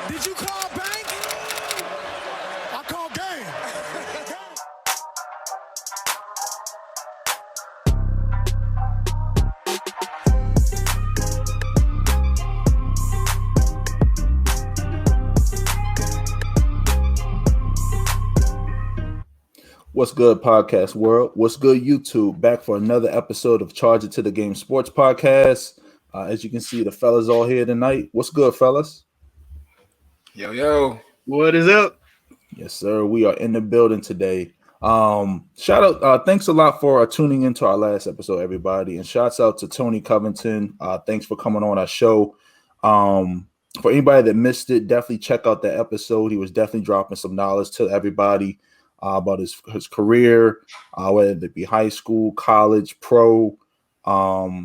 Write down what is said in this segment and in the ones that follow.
Did you call bank? I call game. What's good, podcast world? What's good, YouTube? Back for another episode of Charge It to the Game Sports Podcast. As you can see, the fellas all here tonight. What's good, fellas? Yo. What is up? Yes, sir. We are in the building today. Shout out, thanks a lot for tuning into our last episode, everybody. And shouts out to Tony Covington. Thanks for coming on our show. For anybody that missed it, definitely check out that episode. He was definitely dropping some knowledge to everybody about his career, whether it be high school, college, pro,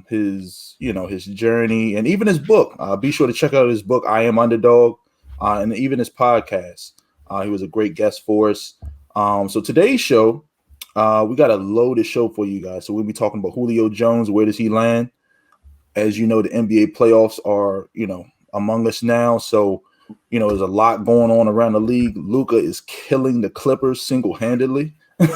his journey, and even his book. Be sure to check out his book, I Am Underdog, and even his podcast. He was a great guest for us. So today's show, we got a loaded show for you guys. So we'll be talking about Julio Jones. Where does he land? As you know, the NBA playoffs are, among us now. So there's a lot going on around the league. Luka is killing the Clippers single-handedly. We're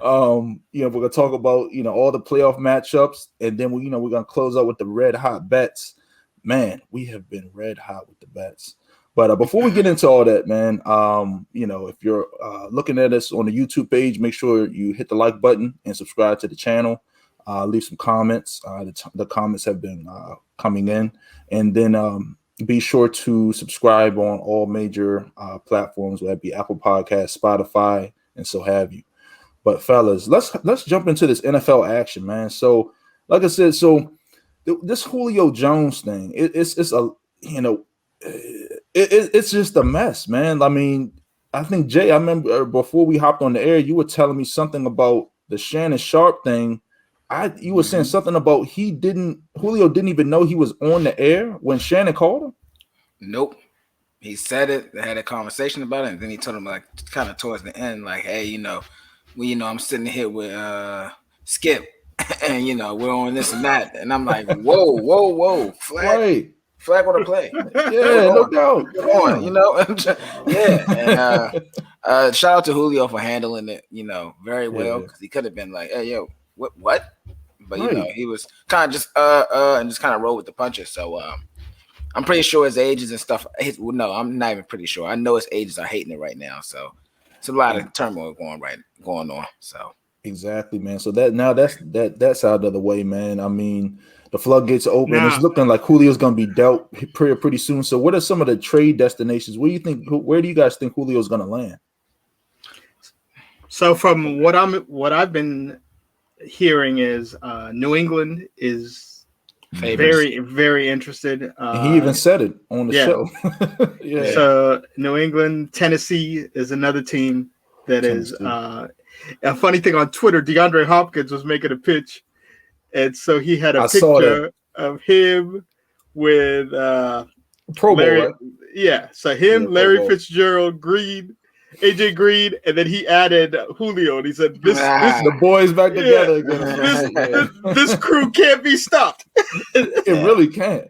gonna talk about all the playoff matchups, and then we're gonna close out with the red hot bets. Man, we have been red hot with the bets. But before we get into all that, man, if you're looking at us on the YouTube page, make sure you hit the like button and subscribe to the channel. Leave some comments. The comments have been coming in, and then be sure to subscribe on all major platforms, whether it be Apple Podcasts, Spotify, and so have you. But fellas, let's jump into this NFL action, man. So, like I said, this Julio Jones thing, it's just a mess, man. I mean, I think Jay, I remember before we hopped on the air, you were telling me something about the Shannon Sharp thing. You were saying something about Julio didn't even know he was on the air when Shannon called him? Nope. He said it. They had a conversation about it, and then he told him, like, kind of towards the end, like, hey, I'm sitting here with Skip, and we're on this and that, and I'm like, whoa, flag. Right. Flag on the play. Yeah, no doubt. Come on, yeah. And shout out to Julio for handling it, very well, because he could have been like, hey, yo, what? But he was kind of just and just kind of roll with the punches. So I'm pretty sure his agents and stuff. No, I'm not even pretty sure. I know his agents are hating it right now. So it's a lot of turmoil going on. So exactly, man. So that's out of the way, man. I mean, the floodgates are open. It's looking like Julio's going to be dealt pretty soon. So what are some of the trade destinations? Where do you guys think Julio's going to land? So from what I've been hearing is New England is very, very interested. He even said it on the show. Yeah. So New England, Tennessee is another team that is a funny thing on Twitter. DeAndre Hopkins was making a pitch, and so he had a picture of him with Pro Bowl, Larry. right? Yeah, so him, Larry Fitzgerald, Green, AJ Green, and then he added Julio, and he said, "This the boys back together again. This crew can't be stopped." It really can't.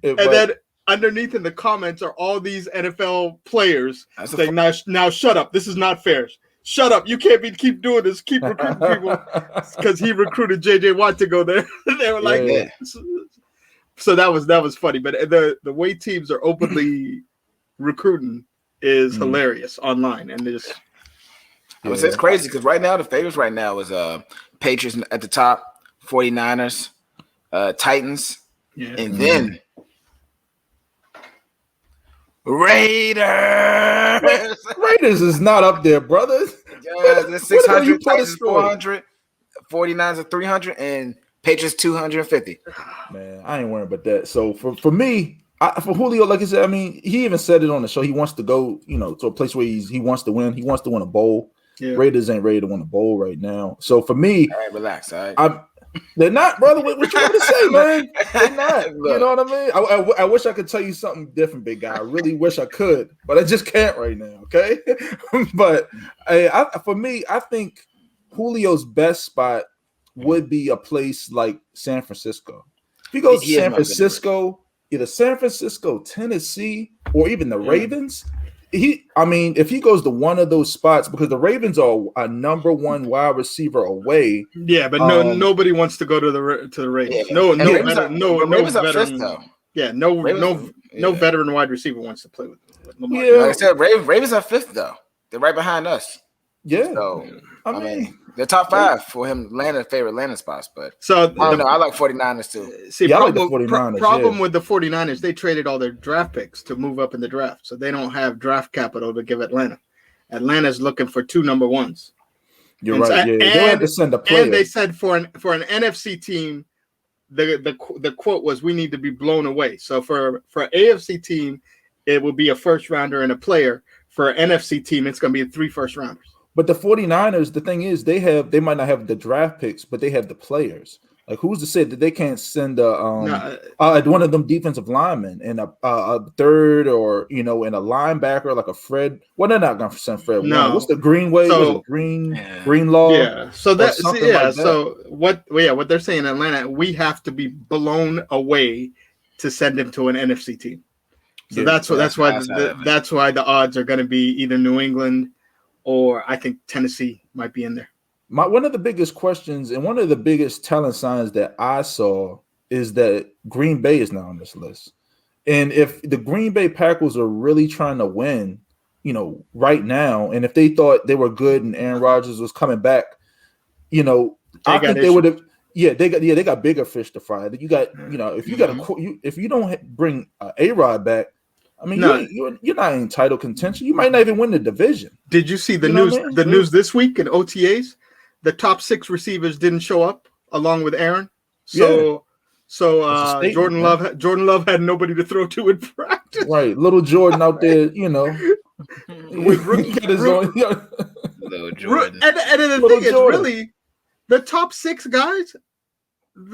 Then underneath in the comments are all these NFL players saying, "Now shut up. This is not fair. Shut up. You can't keep doing this. Keep recruiting people," because he recruited JJ Watt to go there. They were like, yeah. So that was funny. But the way teams are openly recruiting is hilarious online, and it's crazy because right now the favorites right now is Patriots at the top, 49ers, Titans, and then Raiders. Raiders is not up there, brother. They're 600, Titans 400, 49ers are 300, and Patriots 250. Man, I ain't worried about that. So for me, for Julio, like I said, I mean, he even said it on the show. He wants to go, to a place where he wants to win. He wants to win a bowl. Yeah. Raiders ain't ready to win a bowl right now. So for me, all right, relax. All right. They're not, brother. What you want to say, man? They're not. You know what I mean? I wish I could tell you something different, big guy. I really wish I could, but I just can't right now. Okay. But for me, I think Julio's best spot would be a place like San Francisco. If he goes to San Francisco, either San Francisco, Tennessee, or even the Ravens. If he goes to one of those spots, because the Ravens are a number one wide receiver away. Yeah, but nobody wants to go to the Ravens. Yeah. No veteran. Fifth, though. Yeah, no veteran wide receiver wants to play with Lamar. Yeah. Like I said, Ravens are 5th though. They're right behind us. Yeah. So I mean they're top 5 for him favorite landing spots, but I don't know. I like 49ers too. See, I like the 49ers. Problem with the 49ers, they traded all their draft picks to move up in the draft, so they don't have draft capital to give Atlanta. Atlanta's looking for 2 number ones. You're right. Yeah, they had to send a player. And they said for an NFC team, the quote was, "We need to be blown away." So for an AFC team, it will be a first rounder and a player. For an NFC team, it's going to be 3 first rounders. But the 49ers, the thing is, they might not have the draft picks, but they have the players. Like, who's to say that they can't send one of them defensive linemen and a third, or and a linebacker like a Fred? Well, they're not going to send Fred. No, what's the Greenway? So, Greenlaw? Yeah. So So what they're saying in Atlanta, we have to be blown away to send him to an NFC team. So that's why the odds are going to be either New England or I think Tennessee might be in there. One of the biggest questions and one of the biggest telling signs that I saw is that Green Bay is now on this list. And if the Green Bay Packers are really trying to win, right now, and if they thought they were good and Aaron Rodgers was coming back, I think they would have. Yeah, they got bigger fish to fry. You got, if you don't bring A-Rod back, I mean, you're not in title contention. You might not even win the division. Did you see the news? The news this week in OTAs, the top 6 receivers didn't show up along with Aaron. So Jordan Love had nobody to throw to in practice. Right, little Jordan out there, with rookie, Little Jordan. And the thing is, really, the top 6 guys.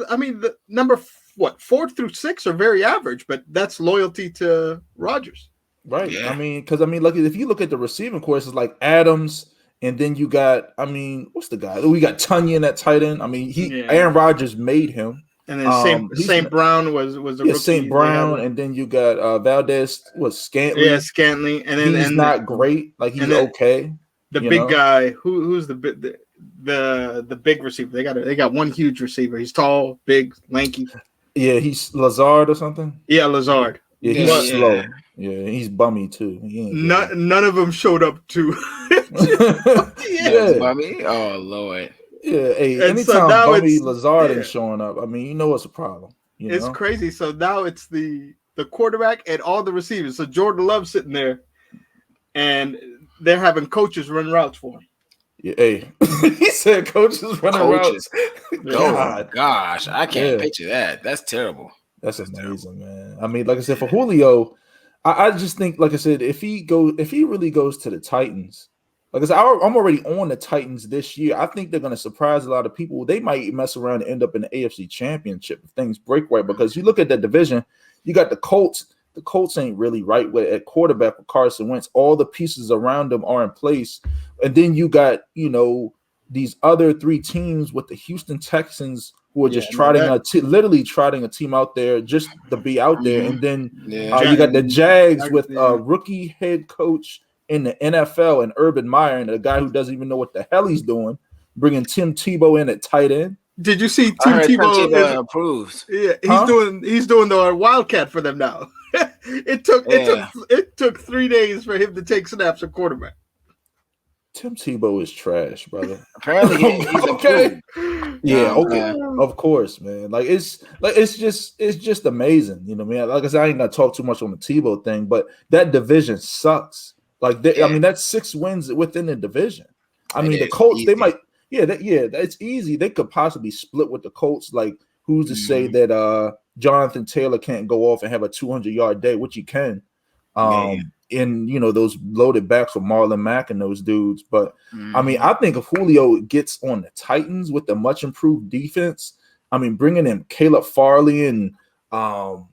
I mean, the number 4 through 6 are very average, but that's loyalty to Rodgers. Right. Yeah. I mean, look, if you look at the receiving course, it's like Adams, and then you got, what's the guy? We got Tunyon at tight end. I mean, Aaron Rodgers made him. And then St. Brown was a rookie. St. Brown, and then you got Valdez was Scantling. Yeah, Scantling, and then he's not great. Like, he's okay. The big guy, who's the big receiver? They got one huge receiver. He's tall, big, lanky. Yeah, he's Lazard or something. Yeah, Lazard. Yeah, he's slow. Yeah, he's bummy too. None of them showed up to. Bummy. Oh Lord. Yeah, hey, anytime bummy Lazard ain't showing up, it's a problem. It's crazy. So now it's the quarterback and all the receivers. So Jordan Love sitting there, and they're having coaches run routes for him. Yeah, hey, he said coaches running routes. Oh gosh, I can't picture that. That's terrible. That's amazing, man. I mean, like I said, for Julio, I just think, like I said, if he really goes to the Titans, like I said, I'm already on the Titans this year. I think they're going to surprise a lot of people. They might mess around and end up in the AFC Championship if things break right, because you look at that division, you got the Colts. The Colts ain't really right at quarterback with Carson Wentz. All the pieces around them are in place. And then you got, these other 3 teams with the Houston Texans who are just literally trotting a team out there just to be out there. And then you got the Jags with a rookie head coach in the NFL and Urban Meyer, and a guy who doesn't even know what the hell he's doing, bringing Tim Tebow in at tight end. Did you see Tim Tebow approves? Yeah, he's doing the Wildcat for them now. It took 3 days for him to take snaps at quarterback. Tim Tebow is trash, brother. Apparently, he's okay. Yeah, okay, of course, man. It's just amazing, man. Like I said, I ain't gonna talk too much on the Tebow thing, but that division sucks. That's 6 wins within the division. The Colts, easy. They might, that's easy. They could possibly split with the Colts. Like, who's to say that Jonathan Taylor can't go off and have a 200-yard day, which he can. In those loaded backs with Marlon Mack and those dudes. But I think if Julio gets on the Titans with the much improved defense, bringing in Caleb Farley and some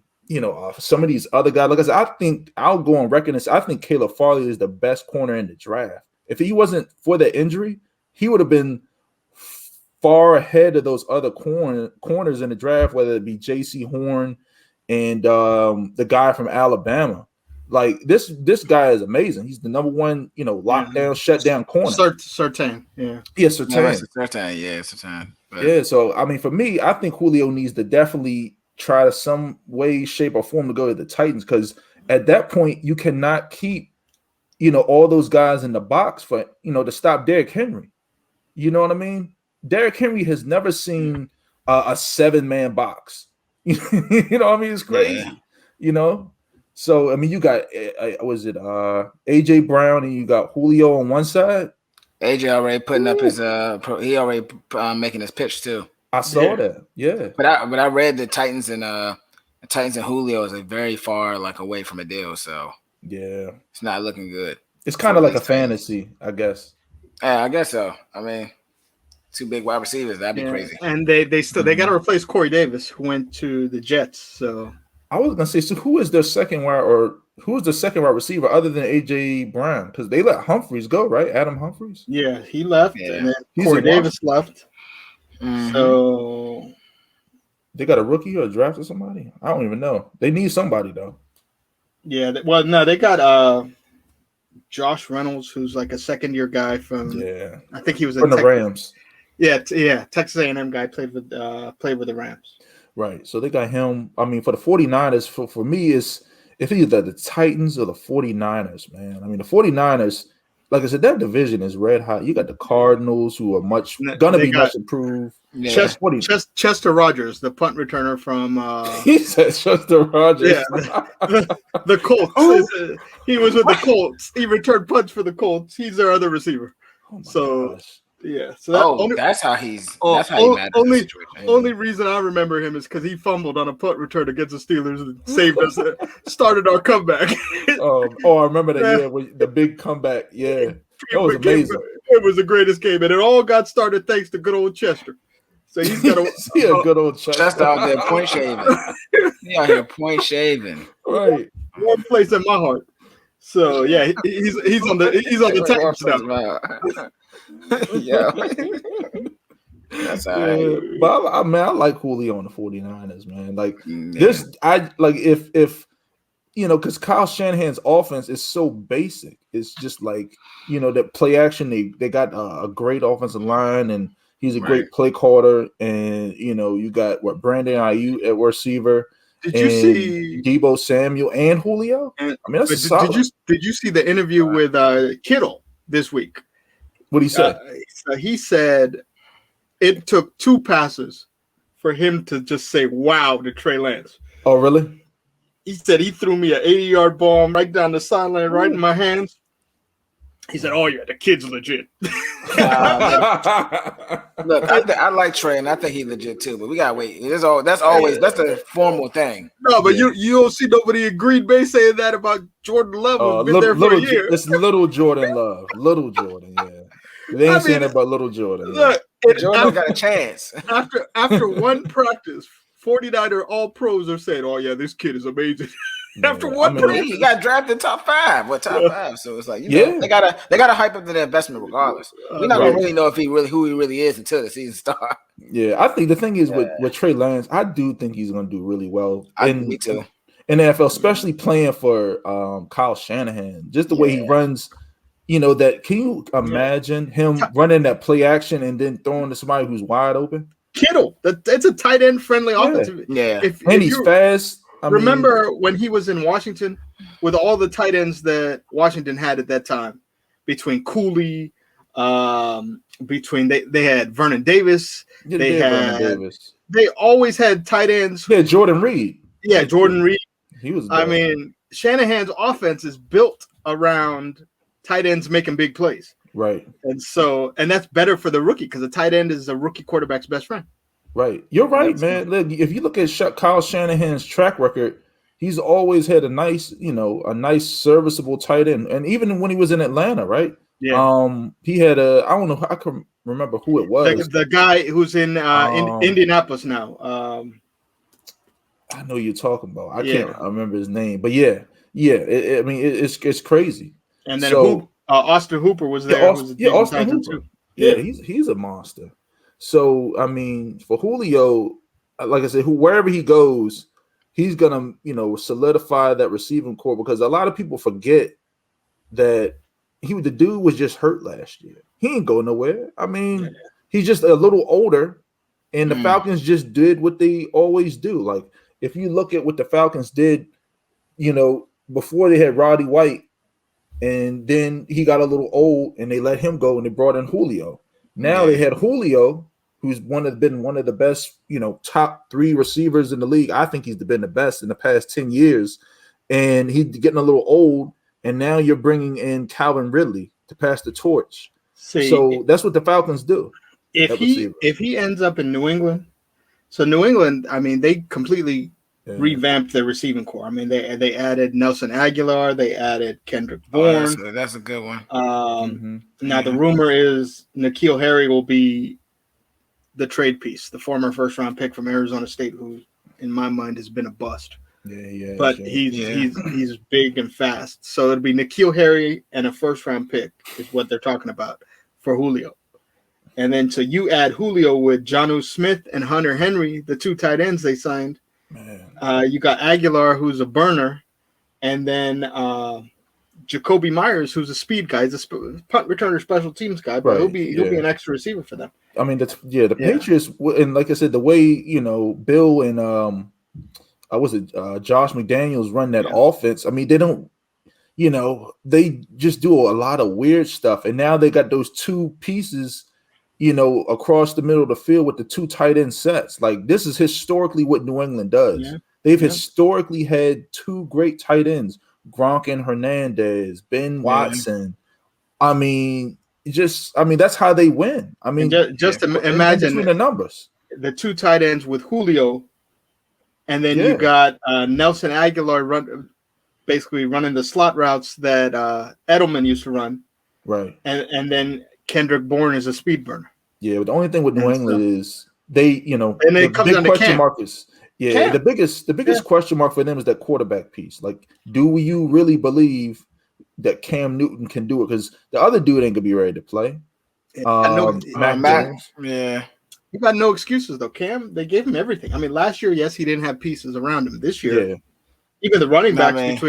of these other guys, like I said, I think I'll go on record and say I think Caleb Farley is the best corner in the draft. If he wasn't for the injury, he would have been far ahead of those other corners in the draft, whether it be J.C. Horn and the guy from Alabama. Like this guy is amazing. He's the number one, lockdown, shutdown corner. Surtain, yeah. Yeah, Surtain. Surtain. Yeah, so I mean, for me, I think Julio needs to definitely try to some way, shape, or form to go to the Titans, because at that point you cannot keep, all those guys in the box for, to stop Derrick Henry. You know what I mean? Derrick Henry has never seen a 7-man box. You know what I mean? It's crazy. Yeah. So I mean, you got AJ Brown and you got Julio on one side. AJ already putting up his he already making his pitch too. I saw that. Yeah. But I read the Titans and Julio is very far away from a deal, so yeah, it's not looking good. It's kind of like a fantasy, I guess. Yeah, I guess so. I mean, 2 big wide receivers, that'd be crazy. And they got to replace Corey Davis, who went to the Jets. So I was gonna say, so who is the second wide receiver other than AJ Brown? Because they let Humphries go, right? Adam Humphries. Yeah, he left, and then Corey Davis left. Mm-hmm. So they got a rookie or a draft or somebody? I don't even know. They need somebody though. Yeah, well, no, they got Josh Reynolds, who's like a second-year guy from. Yeah, I think he was from the Rams. Yeah, Texas A&M guy played with the Rams. Right. So they got him. I mean, for the 49ers, for me, it's if either the Titans or the 49ers, man. I mean, the 49ers, like I said, that division is red hot. You got the Cardinals, who are much improved. Yeah. Chester Rogers, the punt returner from he said Chester Rogers. Yeah, the Colts. He was with the Colts. He returned punts for the Colts. He's their other receiver. Oh my gosh. Yeah, so that's how he only reason I remember him is because he fumbled on a punt return against the Steelers and saved us, started our comeback. I remember that. Yeah, the big comeback. Yeah, that was amazing. It was the greatest game, and it all got started thanks to good old Chester. So he's got a good old Chester out there point shaving. He out here point shaving. Right, one place in my heart. So yeah, he's on the Titans now. Yeah. That's all right. But I like Julio on the 49ers, man. Like this, if because Kyle Shanahan's offense is so basic. It's just like, that play action. They got a great offensive line, and he's a great play caller. And you got Brandon Ayuk at receiver. Did you see Deebo Samuel and Julio? I mean, that's solid. Did you see the interview with Kittle this week? What he said? He said it took 2 passes for him to just say "wow" to Trey Lance. Oh, really? He said he threw me an 80-yard bomb right down the sideline, right in my hands. He said, "Oh yeah, the kid's legit." Look, I like Trey, and I think he's legit too. But we gotta wait. That's the formal thing. No, but you don't see nobody in Green Bay saying that about Jordan Love. Who's been there for a year. It's little Jordan Love, little Jordan. Yeah, they ain't saying it about little Jordan. Look, Jordan got a chance after one practice. 49er All Pros are saying, "Oh yeah, this kid is amazing." After one practice, he got drafted top 5. Top 5? So it's like they gotta hype up the investment regardless. We're not gonna really know who he really is until the season starts. Yeah, I think the thing is with Trey Lance, I do think he's gonna do really well. Me too. In the NFL, especially playing for Kyle Shanahan, just the way he runs. That can you imagine him running that play action and then throwing to somebody who's wide open? Kittle, it's a tight end friendly offense. Yeah, if he's fast. Remember when he was in Washington with all the tight ends that Washington had at that time, between Cooley, they had Vernon Davis, they always had tight ends. Yeah, Jordan Reed. Yeah, Jordan Reed. He was. I mean, Shanahan's offense is built around tight ends making big plays. Right. And that's better for the rookie because the tight end is a rookie quarterback's best friend. Right. You're right, man. Look, if you look at Kyle Shanahan's track record, he's always had a nice serviceable tight end. And even when he was in Atlanta, right? Yeah. He had I don't know, I can remember who it was. The guy who's in Indianapolis now. I know you're talking about. I can't remember his name, but it's crazy. And then Austin Hooper was there. Austin Hooper. Yeah, he's a monster. So I mean, for Julio, like I said, wherever he goes, he's gonna, solidify that receiving core, because a lot of people forget that the dude was just hurt last year. He ain't go nowhere. I mean, he's just a little older, and the Falcons just did what they always do. Like, if you look at what the Falcons did, before they had Roddy White, and then he got a little old, and they let him go, and they brought in Julio. Now they had Julio, who's been one of the best, top 3 receivers in the league. I think he's been the best in the past 10 years, and he's getting a little old. And now you're bringing in Calvin Ridley to pass the torch. So that's what the Falcons do. If he ends up in New England, so New England, I mean, they completely revamped their receiving core. I mean, they added Nelson Aguilar, they added Kendrick Bourne. That's a good one. Now the rumor is N'Keal Harry will be the trade piece, the former first-round pick from Arizona State, who, in my mind, has been a bust. But he's big and fast. So it'll be N'Keal Harry and a first-round pick is what they're talking about for Julio. And then so you add Julio with Jonnu Smith and Hunter Henry, the 2 tight ends they signed. You got Aguilar, who's a burner, and then Jacoby Myers, who's a speed guy. He's a punt returner, special teams guy, but he'll be an extra receiver for them. I mean, the Patriots, and like I said, the way Bill and Josh McDaniels run that offense. I mean, they don't, they just do a lot of weird stuff. And now they got those 2 pieces, across the middle of the field with the 2 tight end sets. Like, this is historically what New England does. Yeah. They've historically had 2 great tight ends, Gronk and Hernandez, Ben Watson. I mean, that's how they win. I mean, just imagine between the numbers, the 2 tight ends with Julio. And then you got Nelson Aguilar basically running the slot routes that Edelman used to run. Right. And then Kendrick Bourne is a speed burner. Yeah, but the only thing with New England is they, and it comes down to question mark is the biggest question mark for them is that quarterback piece. Like, do you really believe that Cam Newton can do it? Because the other dude ain't gonna be ready to play. Mac, You got no excuses though. Cam, they gave him everything. I mean, last year, yes, he didn't have pieces around him. This year, even the running backs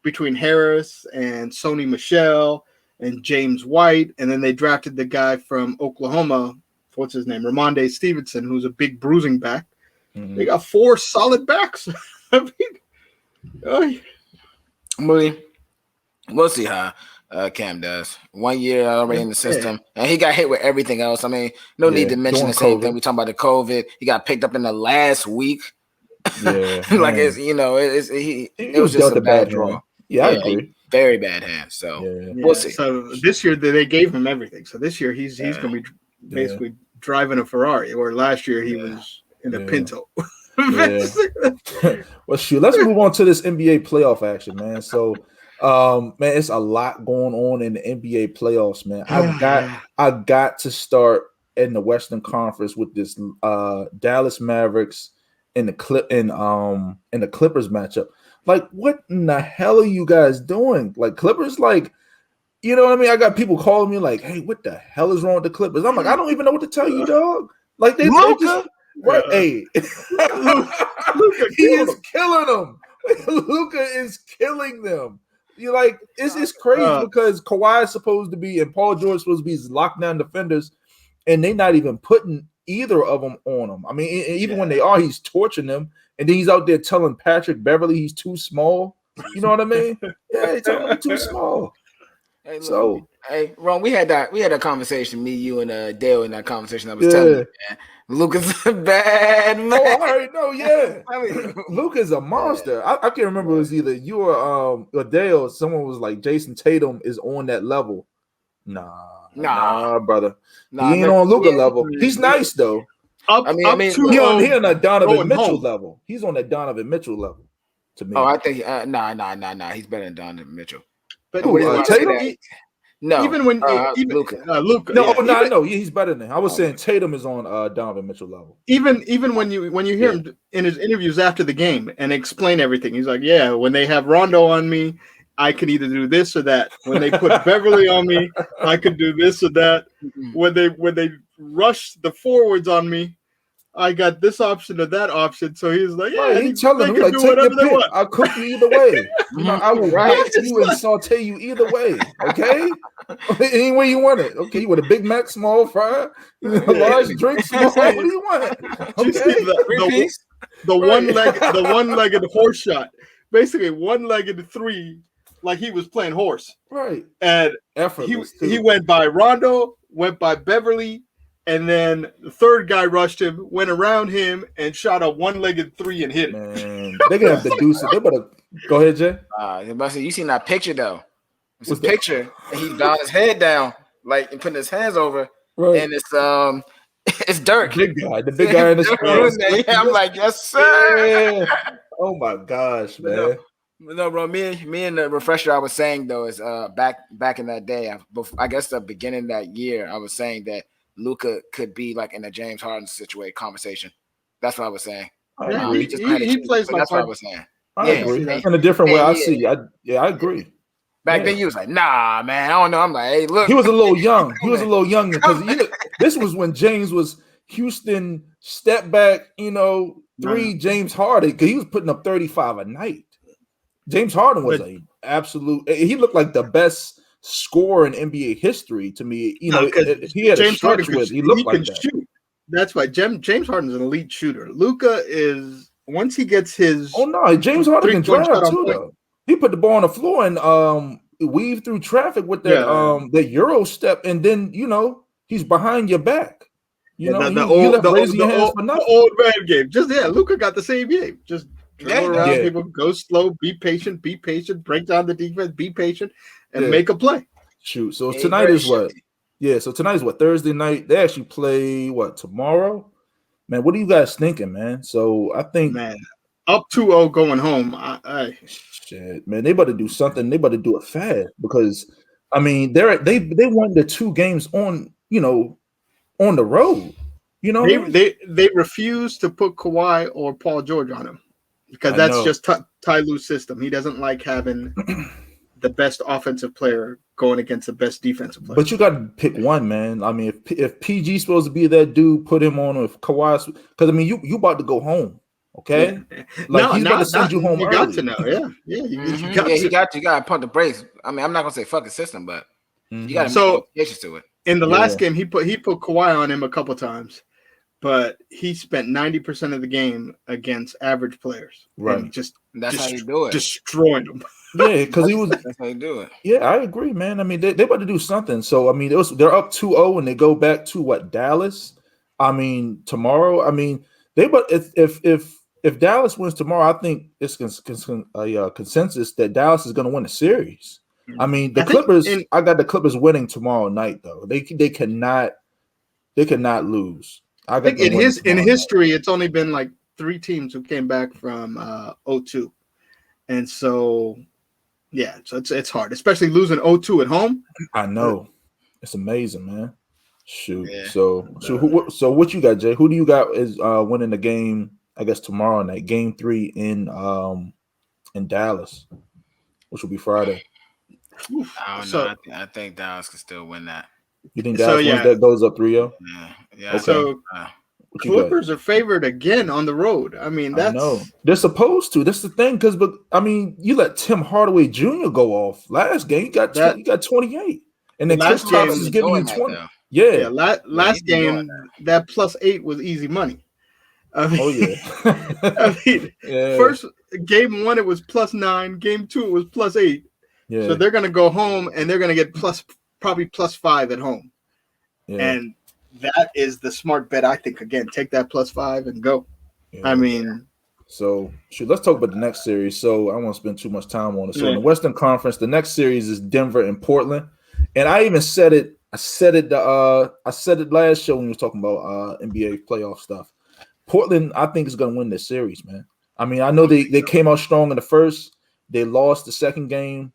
between Harris and Sony Michel and James White, and then they drafted the guy from Oklahoma, what's his name, Ramondre Stevenson, who's a big bruising back. They got 4 solid backs. I mean, we'll see how Cam does. 1 year already in the system, and he got hit with everything else. I mean, no need to mention the same thing. We talking about the COVID. He got picked up in the last week. Yeah, like it was just a bad draw. Yeah, I agree. Very bad hand. So we'll see. So this year they gave him everything. So this year he's going to be basically driving a Ferrari, or last year he was in a Pinto. Well, shoot, let's move on to this NBA playoff action, man. So, man, it's a lot going on in the NBA playoffs, man. I got to start in the Western Conference with this Dallas Mavericks and the Clippers matchup. Like, what in the hell are you guys doing? Like, Clippers, like, you know what I mean? I got people calling me like, hey, what the hell is wrong with the Clippers? I'm like, I don't even know what to tell you, dog. Like, they just right. Hey, he is killing them. Luka is killing them. You're like, it's crazy because Kawhi is supposed to be and Paul George is supposed to be his lockdown defenders, and they're not even putting either of them on him. I mean, even when they are, he's torching them. And then he's out there telling Patrick Beverly he's too small. You know what I mean? Yeah, he's telling him too small. Hey, look, Ron, we had that conversation, me, you, and Dale in that conversation. I was telling you, man, Luka's a bad man. Oh, I already know, yeah. Luka's a monster. I can't remember, it was either you or Dale. Someone was like, Jason Tatum is on that level. Nah, brother. He ain't on Luka level. He's nice though. He on that Donovan Mitchell level. He's on that Donovan Mitchell level to me. Oh, I think nah. He's better than Donovan Mitchell. But Tatum? No, even when Luka. No, he's better than him. I was saying Tatum is on Donovan Mitchell level. Even when you hear him in his interviews after the game and explain everything, he's like, yeah, when they have Rondo on me, I could either do this or that. When they put Beverly on me, I could do this or that. When they rush the forwards on me, I got this option or that option. So he's like, yeah, right, he's telling him, like, take your pick. I'll cook you either way. You know, I will bake you and saute you either way. Okay, any way you want it. Okay, you want a Big Mac, small fry, large drink, small. What do you want? Okay, the one-legged horse shot. Basically, one-legged three, like he was playing horse. Right, and he went by Rondo, went by Beverly. And then the third guy rushed him, went around him, and shot a one-legged three and hit it. Man, they're gonna have to do something. They better go ahead, Jay. You seen that picture though? It's a picture, and he's bowing his head down, like and putting his hands over, and it's Dirk, the big guy in the screen. Yeah, I'm like, yes, sir. Yeah. Oh my gosh, man. No, bro. Me and the refresher I was saying though is back in that day, I guess the beginning of that year, I was saying that Luka could be like in a James Harden situation conversation. That's what I was saying. He plays like that's what I was saying. I agree. In a different way, I see. I agree. Back then, you was like, nah, man, I don't know. I'm like, hey, look. He was a little young. Because this was when James was Houston step back, three James Harden, because he was putting up 35 a night. James Harden was an absolute. He looked like the best scorer in NBA history to me. He had James a stretch Harden with. He looked like that. Shoot. That's why James Harden's an elite shooter. Luka is once he gets his. Oh no, James Harden can drive too. Though he put the ball on the floor and weave through traffic with that that Euro step, and then he's behind your back. The old man game. Luka got the same game. Just dribble around people, go slow, be patient, break down the defense, be patient. And make a play. Shoot. So tonight is what? Yeah. So tonight is what? Thursday night. They actually play what tomorrow? Man, what are you guys thinking, man? So I think up 2-0 going home. Shit, man. They better do something. They better do it fast because they won the 2 games on on the road. They refuse to put Kawhi or Paul George on him because that's just Ty Lue's system. He doesn't like having the best offensive player going against the best defensive player. But you got to pick one, man. I mean, if PG's supposed to be that dude, put him on. If Kawhi's, because you about to go home, okay? Yeah. He's about to send you home. You got to know, you got to pump the brakes. I mean, I'm not gonna say fuck the system, but you got to make changes to it. In the last game, he put Kawhi on him a couple times, but he spent 90% of the game against average players. Right, that's how you do it, destroying them. Yeah, because that's how you do it. Yeah, I agree, man. I mean, they about to do something. So I mean, they're up 2-0 and they go back to what, Dallas? I mean, tomorrow. I mean, if Dallas wins tomorrow, I think it's a consensus that Dallas is going to win the series. I mean, the Clippers. I got the Clippers winning tomorrow night, though. They cannot lose. I think in history, it's only been like 3 teams who came back from 0-2, and so. Yeah, so it's hard, especially losing 0-2 at home. I know. It's amazing, man. Shoot. Yeah. So what you got, Jay? Who do you got is winning the game, I guess, tomorrow night, game 3 in Dallas, which will be Friday? I don't know. I think Dallas can still win that. You think Dallas wins that, goes up 3-0? Yeah. Okay. So Clippers are favored again on the road. I mean, they're supposed to. That's the thing, but I mean, you let Tim Hardaway Jr. go off last game. You got 28, and then Chris Thomas is giving you 20. Yeah. Last game that +8 was easy money. I mean, first game 1 it was +9. Game 2 it was +8. Yeah. So they're gonna go home and they're gonna get probably +5 at home, and. That is the smart bet, I think. Again, take that +5 and go. Yeah. I mean, so let's talk about the next series. So I don't want to spend too much time on it. So in the Western Conference, the next series is Denver and Portland. And I even said it. I said it last show when we were talking about NBA playoff stuff. Portland, I think, is going to win this series, man. I mean, I know they came out strong in the first. They lost the second game.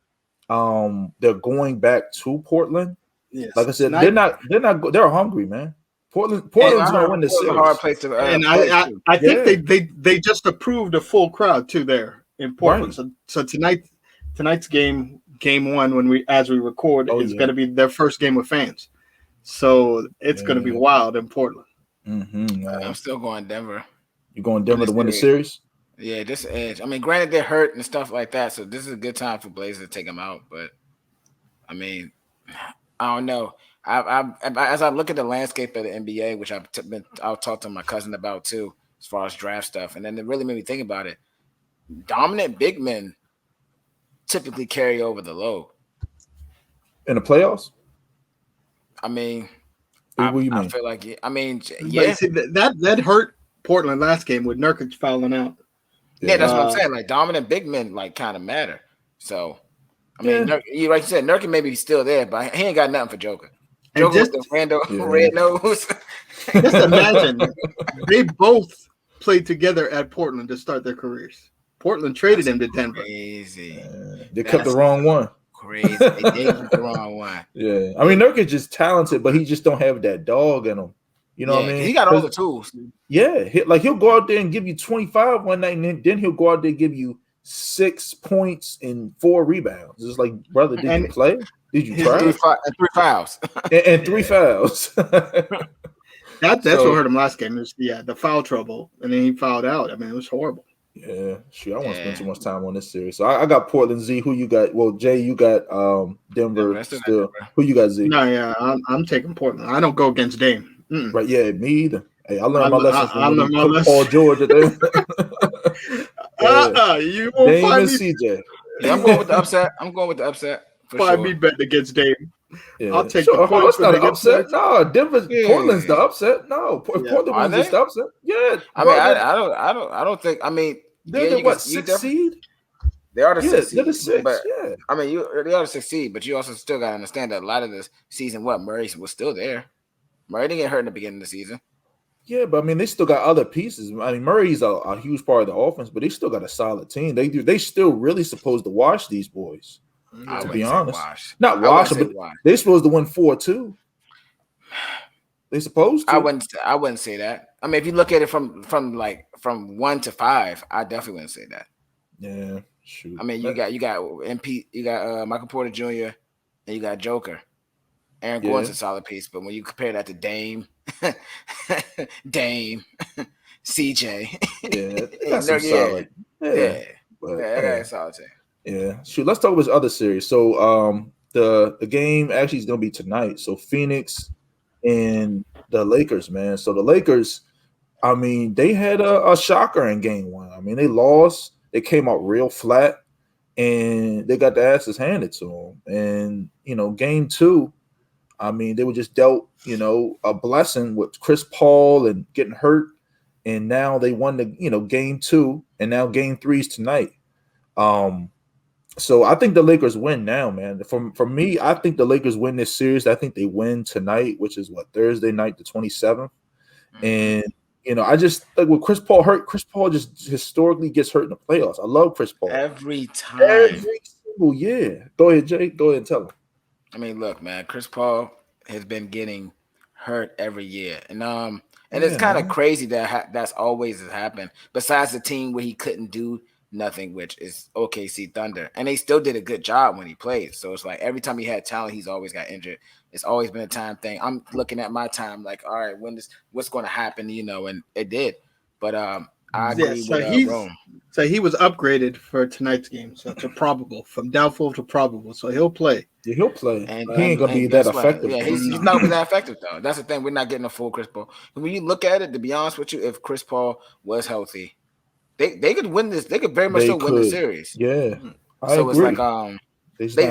They're going back to Portland. Yes. Like I said, they're hungry, man. Portland's gonna win this series. Hard place to, and I think they just approved a full crowd too there in Portland. Right. So tonight's game 1 as we record is going to be their first game with fans. So it's going to be wild in Portland. I'm still going Denver. You're going Denver to win the series? Yeah, this edge. I mean, granted, they're hurt and stuff like that, so this is a good time for Blazers to take them out. But I mean, I don't know. As I look at the landscape of the NBA, which I'll talk to my cousin about too, as far as draft stuff, and then it really made me think about it. Dominant big men typically carry over the load in the playoffs. I mean, what do you mean? I feel like yeah. See, that hurt Portland last game with Nurkic fouling out. Yeah, that's what I'm saying. Like dominant big men, like kind of matter. So, I mean, like you said, Nurkic maybe he's still there, but he ain't got nothing for Joker. Joker with the random red nose. Just imagine they both played together at Portland to start their careers. Portland traded him to Denver. Crazy. They cut the wrong one. Crazy. They did cut the wrong one. Yeah, I mean Nurkic is talented, but he just don't have that dog in him. You know what I mean? He got all the tools. Yeah, he'll go out there and give you 25 one night, and then he'll go out there and give you 6 points and 4 rebounds. It's like, brother, did you play? Did you try? 3 fouls. and 3 fouls. That's what hurt him last game. Was the foul trouble, and then he fouled out. I mean, it was horrible. Yeah, shoot, I won't spend too much time on this series. So I got Portland. Z, who you got? Well, Jay, you got Denver still. Who you got, Z? No, yeah, I'm taking Portland. I don't go against Dame. Mm-mm. Right, yeah, me either. Hey, I learned my lessons from Paul George. You won't Dame find and me. CJ. Yeah, I'm going with the upset. For Find sure. me betting against Dame. Yeah. I'll take the points. That's not an upset. No, Denver's Portland's the upset. No, Portland Are was just the upset. Yeah, I mean, I don't think. I mean, they're what 6th seed? They are the 6th seed. They're the 6th. But yeah, I mean, they are the 6th seed, but you also still got to understand that a lot of this season, Murray was still there. Murray didn't get hurt in the beginning of the season. Yeah, but I mean, they still got other pieces. I mean, Murray's a huge part of the offense, but they still got a solid team. They still really supposed to wash these boys. To be honest, not wash them, but they supposed to win 4-2. They supposed to. I wouldn't say that. I mean, if you look at it from 1 to 5, I definitely wouldn't say that. Yeah, shoot. I mean, you got MP, you got Michael Porter Jr. and you got Joker. Aaron Gordon's a solid piece, but when you compare that to Dame, CJ, that's solid. That's solid team. Yeah, shoot. Let's talk about this other series. So, the game actually is going to be tonight. So, Phoenix and the Lakers, man. So the Lakers, I mean, they had a shocker in game 1. I mean, they lost. They came out real flat, and they got the asses handed to them. And game 2. I mean, they were just dealt, a blessing with Chris Paul and getting hurt. And now they won the, game 2, and now game 3 is tonight. So I think the Lakers win now, man. For me, I think the Lakers win this series. I think they win tonight, which is Thursday night, the 27th. And, I just like with Chris Paul hurt, Chris Paul just historically gets hurt in the playoffs. I love Chris Paul. Every time. Every single year. Go ahead, Jay. Go ahead and tell him. I mean, look, man, Chris Paul has been getting hurt every year. And it's kind of crazy that that's always has happened. Besides the team where he couldn't do nothing, which is OKC Thunder. And they still did a good job when he played. So it's like every time he had talent, he's always got injured. It's always been a time thing. I'm looking at my time like, all right, what's going to happen, and it did. But I agree with Rome. So he was upgraded for tonight's game. So to probable, from doubtful to probable. So he'll play. Yeah, he'll play. And he ain't going to be that effective. Yeah, he's not going to be that effective, though. That's the thing. We're not getting a full Chris Paul. When you look at it, to be honest with you, if Chris Paul was healthy, they could win this. They could very much still win the series. Yeah. So it's like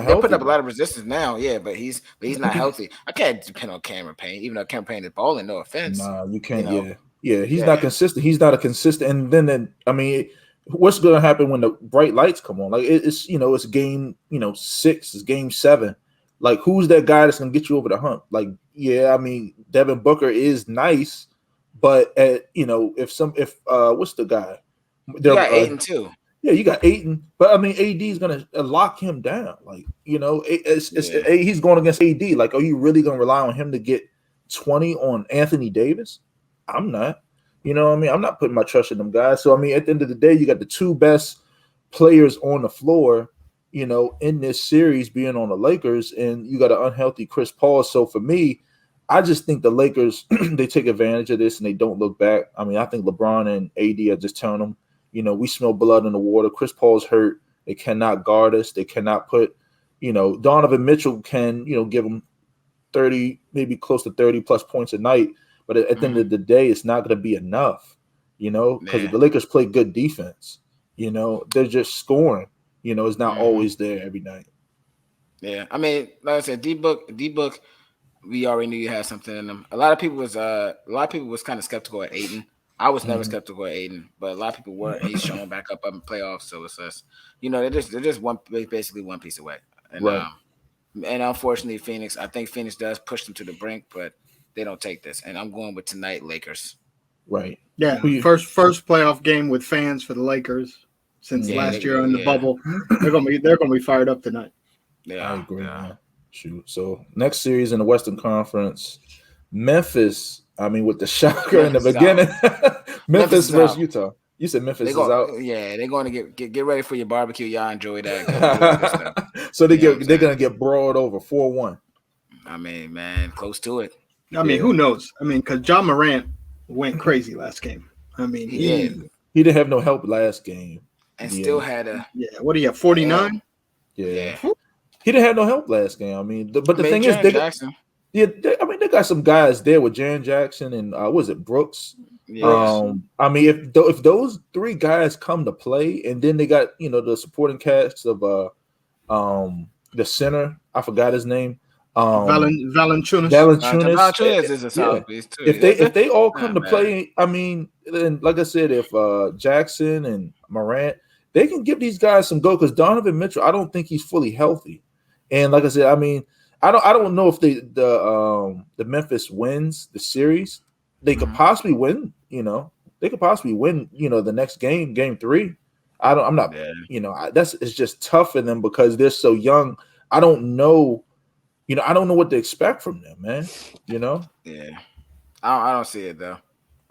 they're putting up a lot of resistance now, but he's not healthy. I can't depend on Cameron Payne, even though Cameron Payne is balling. No offense. Nah, you can't. He's not consistent. He's not a consistent. And then I mean, what's going to happen when the bright lights come on? Like it's it's game 6, it's game 7. Like who's that guy that's going to get you over the hump? Like I mean, Devin Booker is nice, but if what's the guy? You got Ayton too. Yeah, you got Ayton, but I mean, AD is gonna lock him down. Like he's going against AD. Like, are you really gonna rely on him to get 20 on Anthony Davis? I'm not. You know what I mean? I'm not putting my trust in them guys. So I mean, at the end of the day, you got the 2 best players on the floor. In this series being on the Lakers, and you got an unhealthy Chris Paul. So for me, I just think the Lakers they take advantage of this and they don't look back. I mean, I think LeBron and AD are just telling them, we smell blood in the water. Chris Paul's hurt. They cannot guard us. They cannot put, Donovan Mitchell can, give them 30, maybe close to 30 plus points a night. But at the end of the day, it's not going to be enough, because the Lakers play good defense. They're just scoring. It's not always there every night. Yeah, I mean, like I said, D-Book, we already knew you had something in them. A lot of people was kind of skeptical at Ayton. I was never skeptical at Ayton, but a lot of people were. He's showing back up in playoffs, so it's just, they're just basically one piece away. And right. And unfortunately, Phoenix. I think Phoenix does push them to the brink, but they don't take this. And I'm going with tonight, Lakers. Right. Yeah. First playoff game with fans for the Lakers since last year in the bubble. They're gonna be fired up tonight. Yeah, I agree. Man. Shoot. So next series in the Western Conference, Memphis. I mean, with the shocker in the beginning, Memphis versus Utah. You said Memphis is out. Yeah, they're going to get ready for your barbecue. Y'all enjoy that. So they're gonna get brawled over 4-1. I mean, man, close to it. I mean, who knows? I mean, because John Morant went crazy last game. I mean, he didn't have no help last game, and still had a What do you have? 49. Yeah. He didn't have no help last game. I mean, but the thing is, they got some guys there with Jaren Jackson and was it Brooks? Yes. I mean, if those three guys come to play, and then they got the supporting cast of the center, I forgot his name, Valanciunas. Valanciunas is a solid piece too. If they all come to play, I mean, then like I said, if Jackson and Morant, they can give these guys some go, because Donovan Mitchell, I don't think he's fully healthy. And like I said, I mean, I don't know if the Memphis wins the series. They could possibly win, They could possibly win, the next game 3. I'm not, it's just tough for them because they're so young. I don't know, I don't know what to expect from them, man. Yeah, I don't see it though.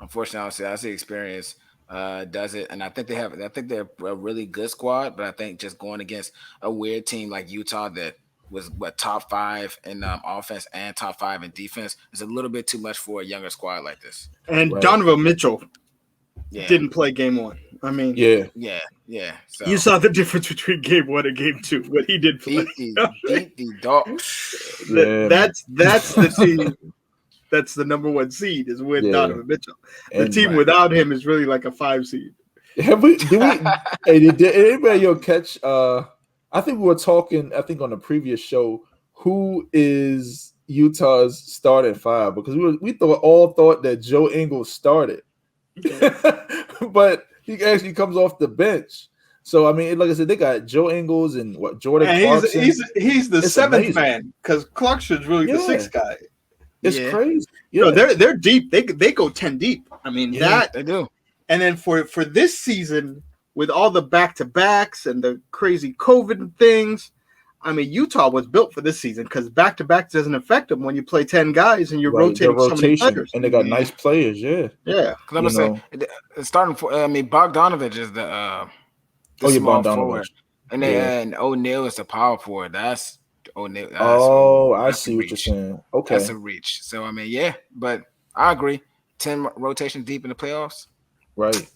Unfortunately, I don't see it. I see experience does it, and I think they're a really good squad. But I think just going against a weird team like Utah that was top 5 in offense and top 5 in defense is a little bit too much for a younger squad like this. And Donovan Mitchell didn't play game 1. I mean, yeah. So you saw the difference between game 1 and game 2. What he did play. Beat the dog. That's the team. That's the number 1 seed is with Donovan Mitchell. The team without him is really like a 5 seed. Did anybody catch? I think we were talking. I think on the previous show, who is Utah's starting 5? Because we thought that Joe Ingles started, but he actually comes off the bench. So I mean, like I said, they got Joe Ingles and Jordan Clarkson. He's the 7th man because Clarkson's really the 6th guy. It's crazy. No, they're deep. They go 10 deep. I mean they do. And then for this season, with all the back-to-backs and the crazy COVID things, I mean, Utah was built for this season because back-to-back doesn't affect them when you play 10 guys and you're rotating so many players. And they got nice players, Yeah. Because I'm going to say, starting for, Bogdanovich is the small forward. And and O'Neal is the power forward. That's O'Neal. I see what you're saying. Okay. That's a reach. So, I mean, but I agree. 10 rotations deep in the playoffs. Right.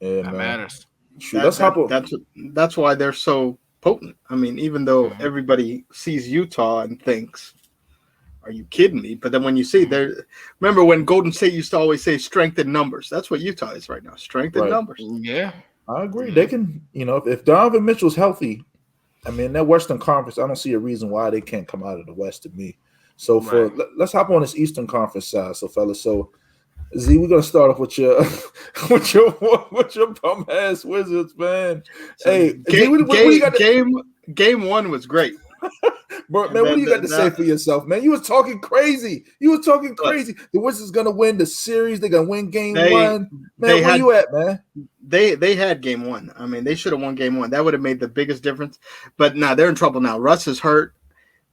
Yeah, that matters. That's why they're so potent. I mean, even though everybody sees Utah and thinks, "Are you kidding me?" But then when you see remember when Golden State used to always say strength in numbers. That's what Utah is right now. Strength in numbers. Yeah, I agree. They can, if Donovan Mitchell's healthy, I mean, that Western Conference, I don't see a reason why they can't come out of the West to me. So let's hop on this Eastern Conference side. So fellas, Z, we're gonna start off with your bum ass Wizards, man. Hey, game 1 was great. Bro, man, what do you got to say for yourself, man? You was talking crazy. The Wizards gonna win the series. They're gonna win game 1. Man, where you at, man? They had game 1. I mean, they should have won game 1. That would have made the biggest difference. But now they're in trouble now. Russ is hurt.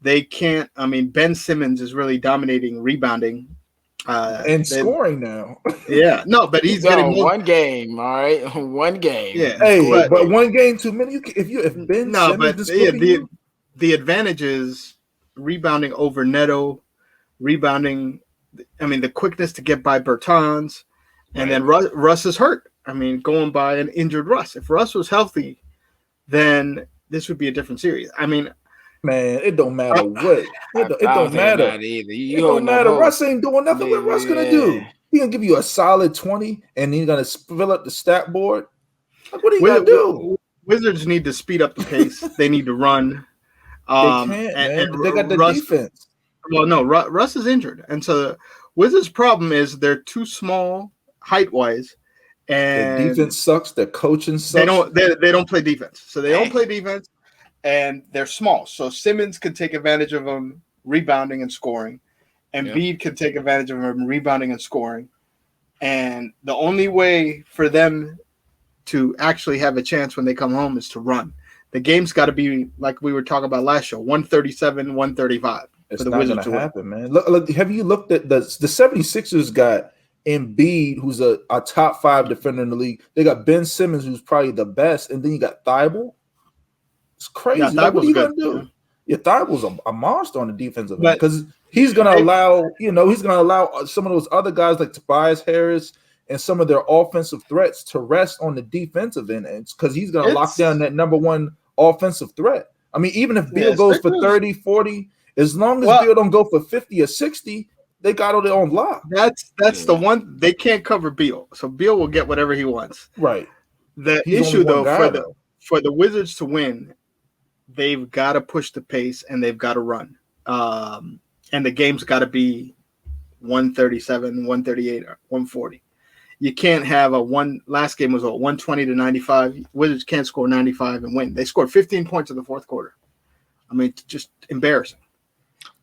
They can't. I mean, Ben Simmons is really dominating rebounding. And scoring now. Yeah, no, but he's getting more. 1 game. All right, 1 game. Yeah, hey, but 1 game too many. If Ben Simmons is the advantage is rebounding over Neto, rebounding. I mean, the quickness to get by Bertans, and then Russ is hurt. I mean, going by an injured Russ. If Russ was healthy, then this would be a different series. I mean, man, it don't matter what. It don't matter. It don't matter. Russ ain't doing nothing. What Russ gonna do? He gonna give you a solid 20, and he's gonna fill up the stat board. Like, what are you gonna do? Wizards need to speed up the pace. They need to run. They can't, man. They got the defense. Well, no, Russ is injured, and so the Wizards' problem is they're too small height-wise, and the defense sucks. Their coaching sucks. They don't play defense, so they don't play defense, and they're small. So Simmons can take advantage of them rebounding and scoring, and Embiid can take advantage of them rebounding and scoring, and the only way for them to actually have a chance when they come home is to run. The game's got to be like we were talking about last show, 137, 135. It's not going to happen, man. Look, have you looked at the 76ers got Embiid, who's a top 5 defender in the league. They got Ben Simmons, who's probably the best, and then you got Thibault. It's crazy. Yeah, like, what are you going to do? Yeah, Thibault's a monster on the defensive end because he's going to allow some of those other guys like Tobias Harris and some of their offensive threats to rest on the defensive end because he's going to lock down that number one offensive threat. I mean, even if Beal goes for 30, 40, as long as Beal don't go for 50 or 60, they got it on lock. That's the one. They can't cover Beal, so Beal will get whatever he wants. Right. The issue, though, for the Wizards to win, they've got to push the pace and they've got to run. And the game's got to be 137, 138, or 140. You can't have last game was 120 to 95. Wizards can't score 95 and win. They scored 15 points in the fourth quarter. I mean, just embarrassing.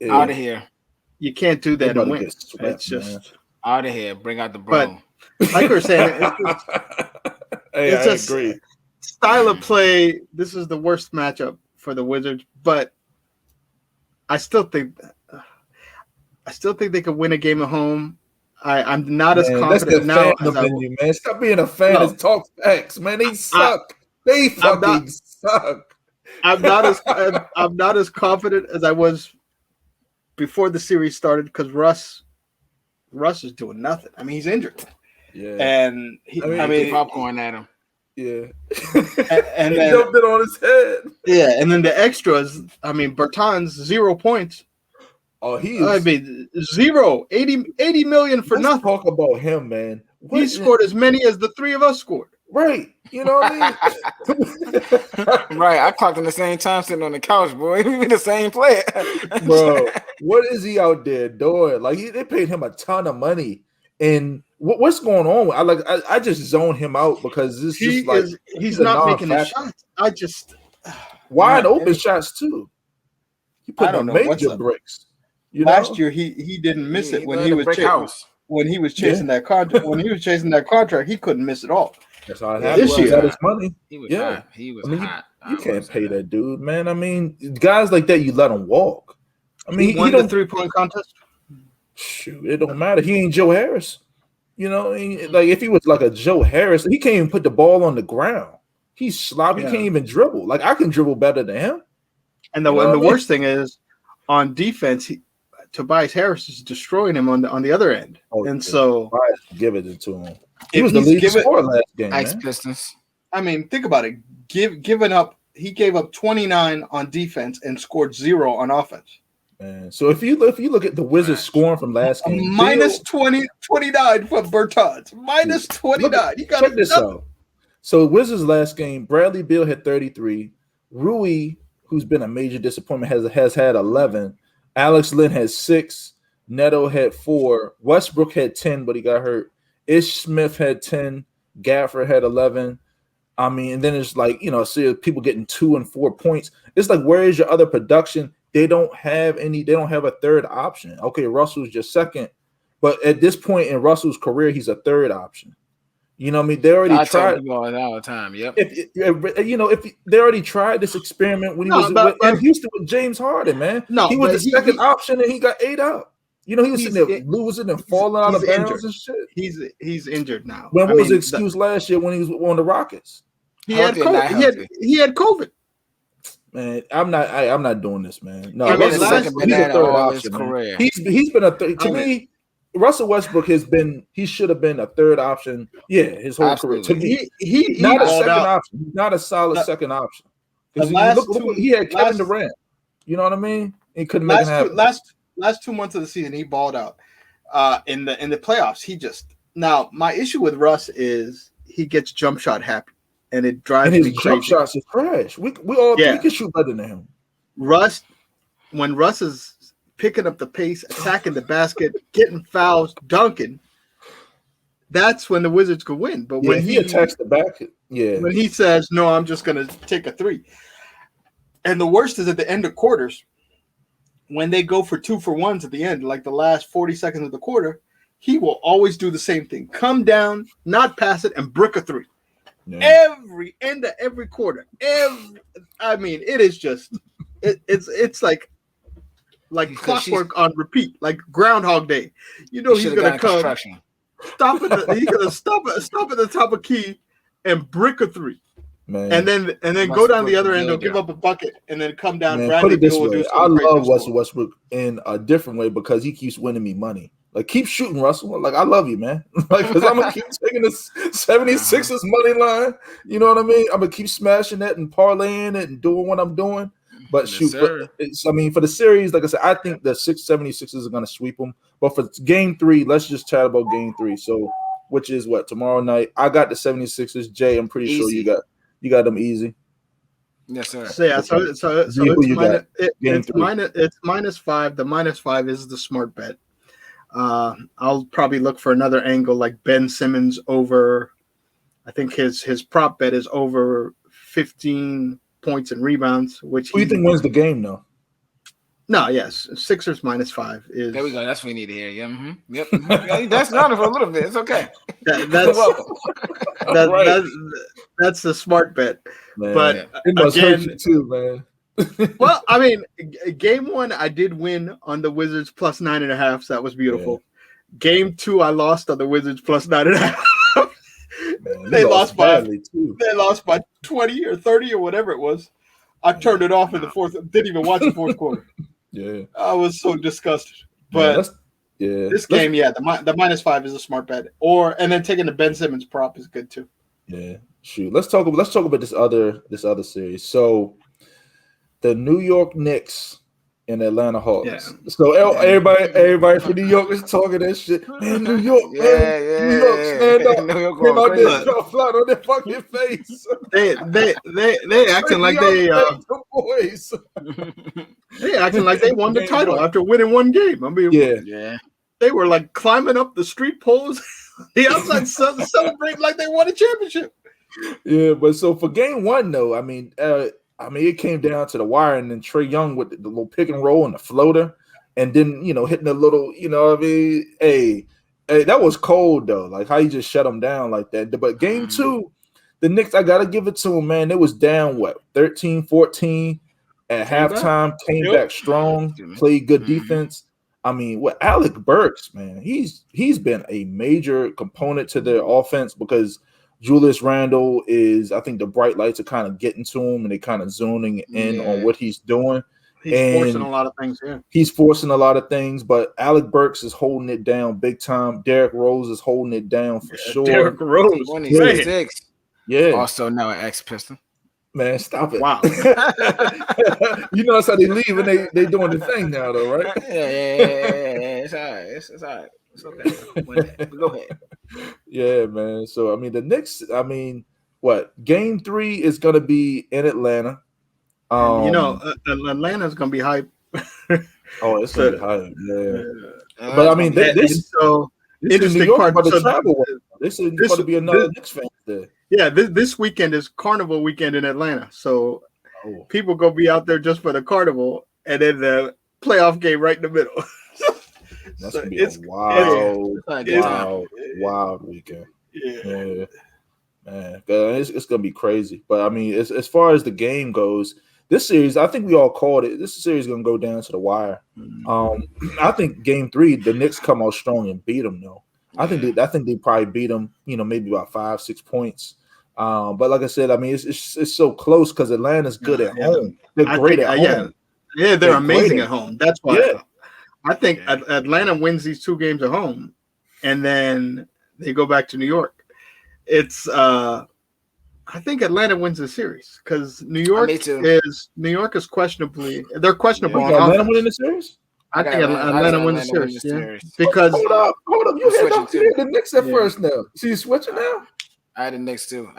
Yeah. Out of here. You can't do that and win. It's just out of here. Bring out the broom. But like we were saying, I agree. Style of play. This is the worst matchup for the Wizards, but I still think they could win a game at home. I'm not as confident now. Man. Stop being a fan and talk facts, man. They suck. They fucking suck. I'm not as confident as I was before the series started because Russ is doing nothing. I mean, he's injured. Yeah, and he popcorn at him. Yeah, and he dumped it on his head. Yeah, and then the extras. I mean, Bertans 0 points. Oh, I mean, 80 million for nothing. Talk about him, man. He scored as many as the three of us scored. Right. You know what I mean? Right. I clocked in the same time sitting on the couch, boy. We be the same player. Bro, what is he out there doing? Like, they paid him a ton of money. And what's going on? I just zone him out because he's not making the shots. Wide open shots, too. He put on major breaks. Last year he didn't miss it when he was chasing that contract. When he was chasing that contract, he couldn't miss it all. That's all it happened. This year, got his money. He was hot. He was hot. You can't pay that dude, man. I mean, guys like that, you let him walk. I mean, he won the 3-point contest. Shoot, it don't matter. He ain't Joe Harris. You know, like if he was like a Joe Harris, he can't even put the ball on the ground. He's sloppy. He can't even dribble. Like I can dribble better than him. And the worst thing is, on defense, Tobias Harris is destroying him on the other end. So give it to him. He was the leading scorer last game. Ice Pistons. I mean, think about it. He gave up 29 on defense and scored 0 on offense. Man, so if you look at the Wizards scoring from last game, minus 29 for Bertans. Minus 29. You got check this out. So Wizards last game, Bradley Beal had 33. Rui, who's been a major disappointment, has had 11. Alex Len had 6. Neto had 4. Westbrook had 10, but he got hurt. Ish Smith had 10. Gafford had 11. I mean, and then it's like, see people getting 2 and 4 points. It's like, where is your other production? They don't have a third option. Okay, Russell's just second. But at this point in Russell's career, he's a third option. You know what I mean? They already tried all the time. Yep. If they already tried this experiment when he was in Houston with James Harden, man. No, he was the second option and he got 8 out. He was sitting there losing and falling out of bounds and shit. He's injured now. What was the excuse last year when he was on the Rockets? He had COVID. Man, I'm not doing this, man. No, I mean, Russell second Westbrook, he's a third all option, his man. career. He's been a third. To me, Russell Westbrook he should have been a third option. Yeah, his whole career. To me, he not a second out. option. He's not a solid second option. Because Last he had Kevin Durant. You know what I mean? He couldn't make it happen. Last 2 months of the season, he balled out. In the playoffs, he just now. My issue with Russ is he gets jump shot happy, and it drives me crazy. His jump shots is trash. We all three can shoot better than him. When Russ is picking up the pace, attacking the basket, getting fouls, dunking, that's when the Wizards could win. But when he attacks the basket, when he says, "No, I'm just going to take a three," and the worst is at the end of quarters, when they go for 2-for-1s at the end, like the last 40 seconds of the quarter, he will always do the same thing: come down, not pass it, and brick a three. Yeah. Every end of every quarter. I mean, it is just it's like clockwork on repeat, like Groundhog Day. You know he's gonna come, stop at the top of key and brick a three. Man. And then go down the other end, or give up a bucket, and then come down. Man, put it this way: I love Russell Westbrook in a different way because he keeps winning me money. Like, keep shooting, Russell. Like, I love you, man. Like, because I'm gonna keep taking this 76ers money line. You know what I mean? I'm gonna keep smashing that and parlaying it and doing what I'm doing. But shoot, for the series, like I said, I think the 76ers are gonna sweep them. But for game 3, let's just chat about game 3. So, which is what, tomorrow night? I got the 76ers. Jay, I'm pretty sure you got them easy. Yes, sir. So yeah, so it's -5. The -5 is the smart bet. I'll probably look for another angle like Ben Simmons over. I think his prop bet is over 15 points and rebounds. Which who do you think wins the game, though? No, yes, Sixers -5 is. There we go. That's what we need to hear. Yeah, yep. That's not for a little bit. It's okay. That's the smart bet. Man, but it must hurt you too, man. Well, I mean, game 1 I did win on the Wizards +9.5, so that was beautiful. Yeah. Game 2 I lost on the Wizards +9.5. Man, they lost by 20 or 30 or whatever it was. I turned it off in the fourth. Didn't even watch the fourth quarter. Yeah, I was so disgusted. But this game, the -5 is a smart bet. And then taking the Ben Simmons prop is good too. Yeah, shoot. Let's talk about this other series. So, the New York Knicks and Atlanta Hawks. Yeah. So everybody from New York is talking that shit. Man, New York, New York, stand up. New York came out there, drop flat on their fucking face. They acting like they boys. They acting like they won the title after winning one game. I mean, they were like climbing up the street poles, the outside celebrating like they won a championship. Yeah, but so for game 1 though, I mean, it came down to the wire, and then Trae Young with the little pick and roll and the floater, and then hitting a little, hey, that was cold though. Like how you just shut them down like that. But game 2, the Knicks, I gotta give it to them, man. It was down 13-14 at halftime. Came back strong, played good defense. I mean, Alec Burks, man, he's been a major component to their offense because Julius Randle is, I think the bright lights are kind of getting to him and they kind of zooming in on what he's doing. He's forcing a lot of things, He's forcing a lot of things, but Alec Burks is holding it down big time. Derrick Rose is holding it down for sure. Derrick Rose, 26. Yeah. Also now an ex-Piston. Man, stop it. Wow. You know that's how they leave and they doing the thing now though, right? Yeah. It's all right. It's all right. It's okay. Go ahead. Yeah, man. So I mean the Knicks, game 3 is gonna be in Atlanta. Atlanta's gonna be hype. Oh, it's gonna be hype, yeah. But I mean this interesting part about the travel. This is going to be another Knicks fan there. Yeah, this weekend is Carnival weekend in Atlanta, so people gonna be out there just for the Carnival, and then the playoff game right in the middle. That's gonna be a wild weekend. Yeah. Man, it's gonna be crazy. But I mean, as far as the game goes, this series, I think we all called it. This series is gonna go down to the wire. I think game 3, the Knicks come out strong and beat them though. I think they probably beat them, maybe about 5-6 points. But like I said, I mean, it's so close because Atlanta's good at home. They're great at home. They're amazing at home. That's why. Yeah. I think Atlanta wins these 2 games at home, and then they go back to New York. It's I think Atlanta wins the series because New York is questionably. They're questionable. On Atlanta winning the series. I think Atlanta wins the series. Because hold up. You had the Knicks at first now. So you switching now? I had the Knicks too.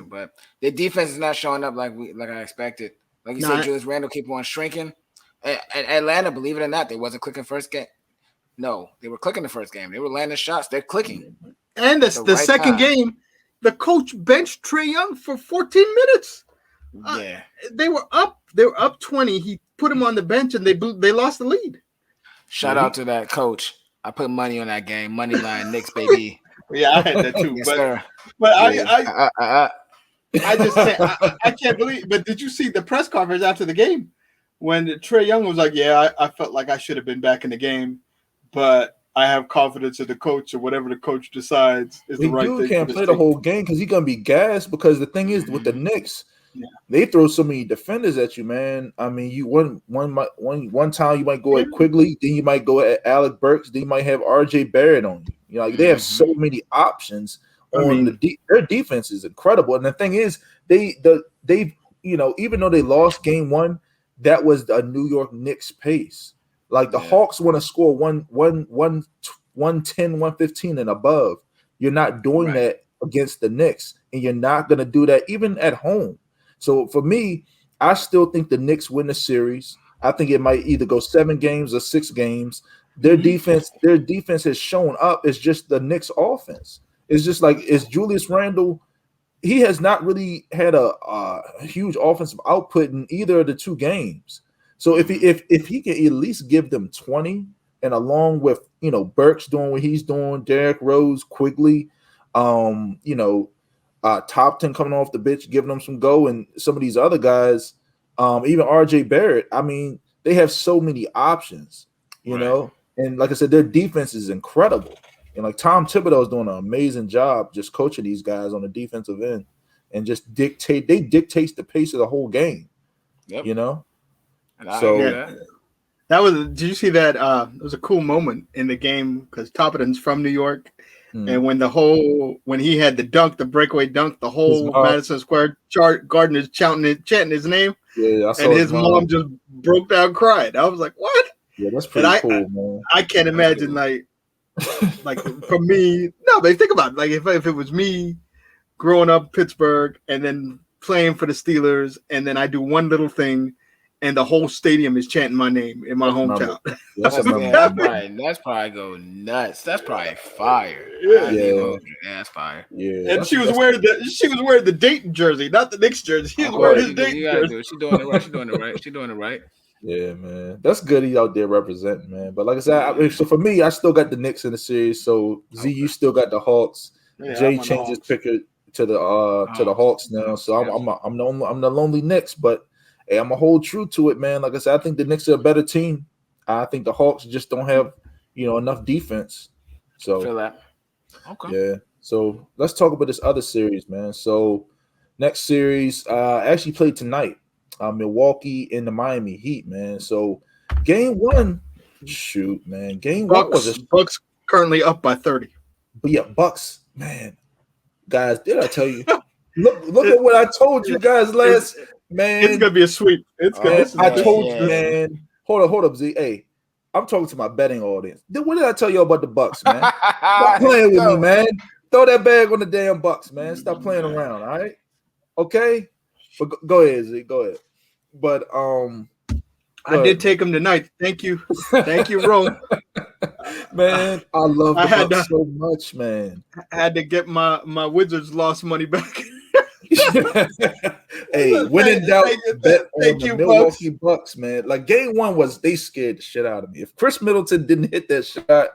But their defense is not showing up like I expected. Like you said, Julius Randle keep on shrinking. And Atlanta, believe it or not, they wasn't clicking first game. No, they were clicking the first game. They were landing shots. They're clicking. And the second game, the coach benched Trae Young for 14 minutes. Yeah, they were up. They were up 20. He put him on the bench, and they lost the lead. Shout out to that coach. I put money on that game. Money line, Knicks, baby. Yeah, I had that too. Yes, but I just I can't believe. But did you see the press conference after the game when Trae Young was like, "Yeah, I felt like I should have been back in the game, but I have confidence in the coach, or whatever the coach decides is the right thing." He can't play the whole game because he's gonna be gassed. Because the thing is, with the Knicks, they throw so many defenders at you, man. I mean, you one time you might go at Quigley, then you might go at Alec Burks, then you might have R.J. Barrett on you. You know, like, they have so many options. Their defense is incredible, and the thing is, they you know, even though they lost game 1, that was a New York Knicks pace. Like the Hawks want to score 110, 115 and above. You're not doing that against the Knicks, and you're not going to do that even at home. So for me, I still think the Knicks win the series. I think it might either go 7 games or 6 games. Their defense has shown up. It's just the Knicks offense. It's just like, it's Julius Randle. He has not really had a huge offensive output in either of the 2 games. So if he can at least give them 20, and along with, you know, Burks doing what he's doing, Derrick Rose, Quigley, you know, Topton coming off the bench, giving them some go, and some of these other guys, even R.J. Barrett. I mean, they have so many options, you know. And like I said, their defense is incredible. And like Tom Thibodeau is doing an amazing job just coaching these guys on the defensive end, and just dictate the pace of the whole game. You know. That was. Did you see that? It was a cool moment in the game because Toppington's from New York, and when he had the breakaway dunk, the whole Madison Square Garden is chanting his name. Yeah, and his mom just broke down crying. I was like, "What?" Yeah, that's pretty cool, man. I can't imagine like for me. No, but think about it. Like if it was me growing up in Pittsburgh and then playing for the Steelers, and then I do one little thing, and the whole stadium is chanting my name in my hometown. That's probably go nuts. That's probably fire. That's fire. Yeah, and she was wearing the Dayton jersey, not the Knicks jersey. She was wearing his Dayton jersey. She's doing it right. Yeah, man, that's good. He's out there representing, man. But like I said, so for me, I still got the Knicks in the series. So Z, you still got the Hawks. Jay changed his picker to the Hawks now. So I'm the lonely Knicks, but hey, I'm gonna hold true to it, man. Like I said, I think the Knicks are a better team. I think the Hawks just don't have, you know, enough defense. So I feel that. Okay. Yeah. So let's talk about this other series, man. So next series actually played tonight. Milwaukee and the Miami Heat, man. So game 1, shoot, man. Game Bucks, 1 was Bucks currently up by 30. But yeah, Bucks, man. Guys, did I tell you? Look at what I told you guys last. Man, it's gonna be a sweep. I told you, man. Hold up, Z. Hey, I'm talking to my betting audience. What did I tell you about the Bucks, man? Stop playing with me, man. Throw that bag on the damn Bucks, man. Stop playing around, all right? Okay? But go ahead, Z. Go ahead. But I did take him tonight. Thank you, Rome. Man, I love the Bucks so much, man. I had to get my Wizards lost money back. Hey, when in doubt, bet on the Milwaukee Bucks, man. Like game 1 they scared the shit out of me. If Chris Middleton didn't hit that shot,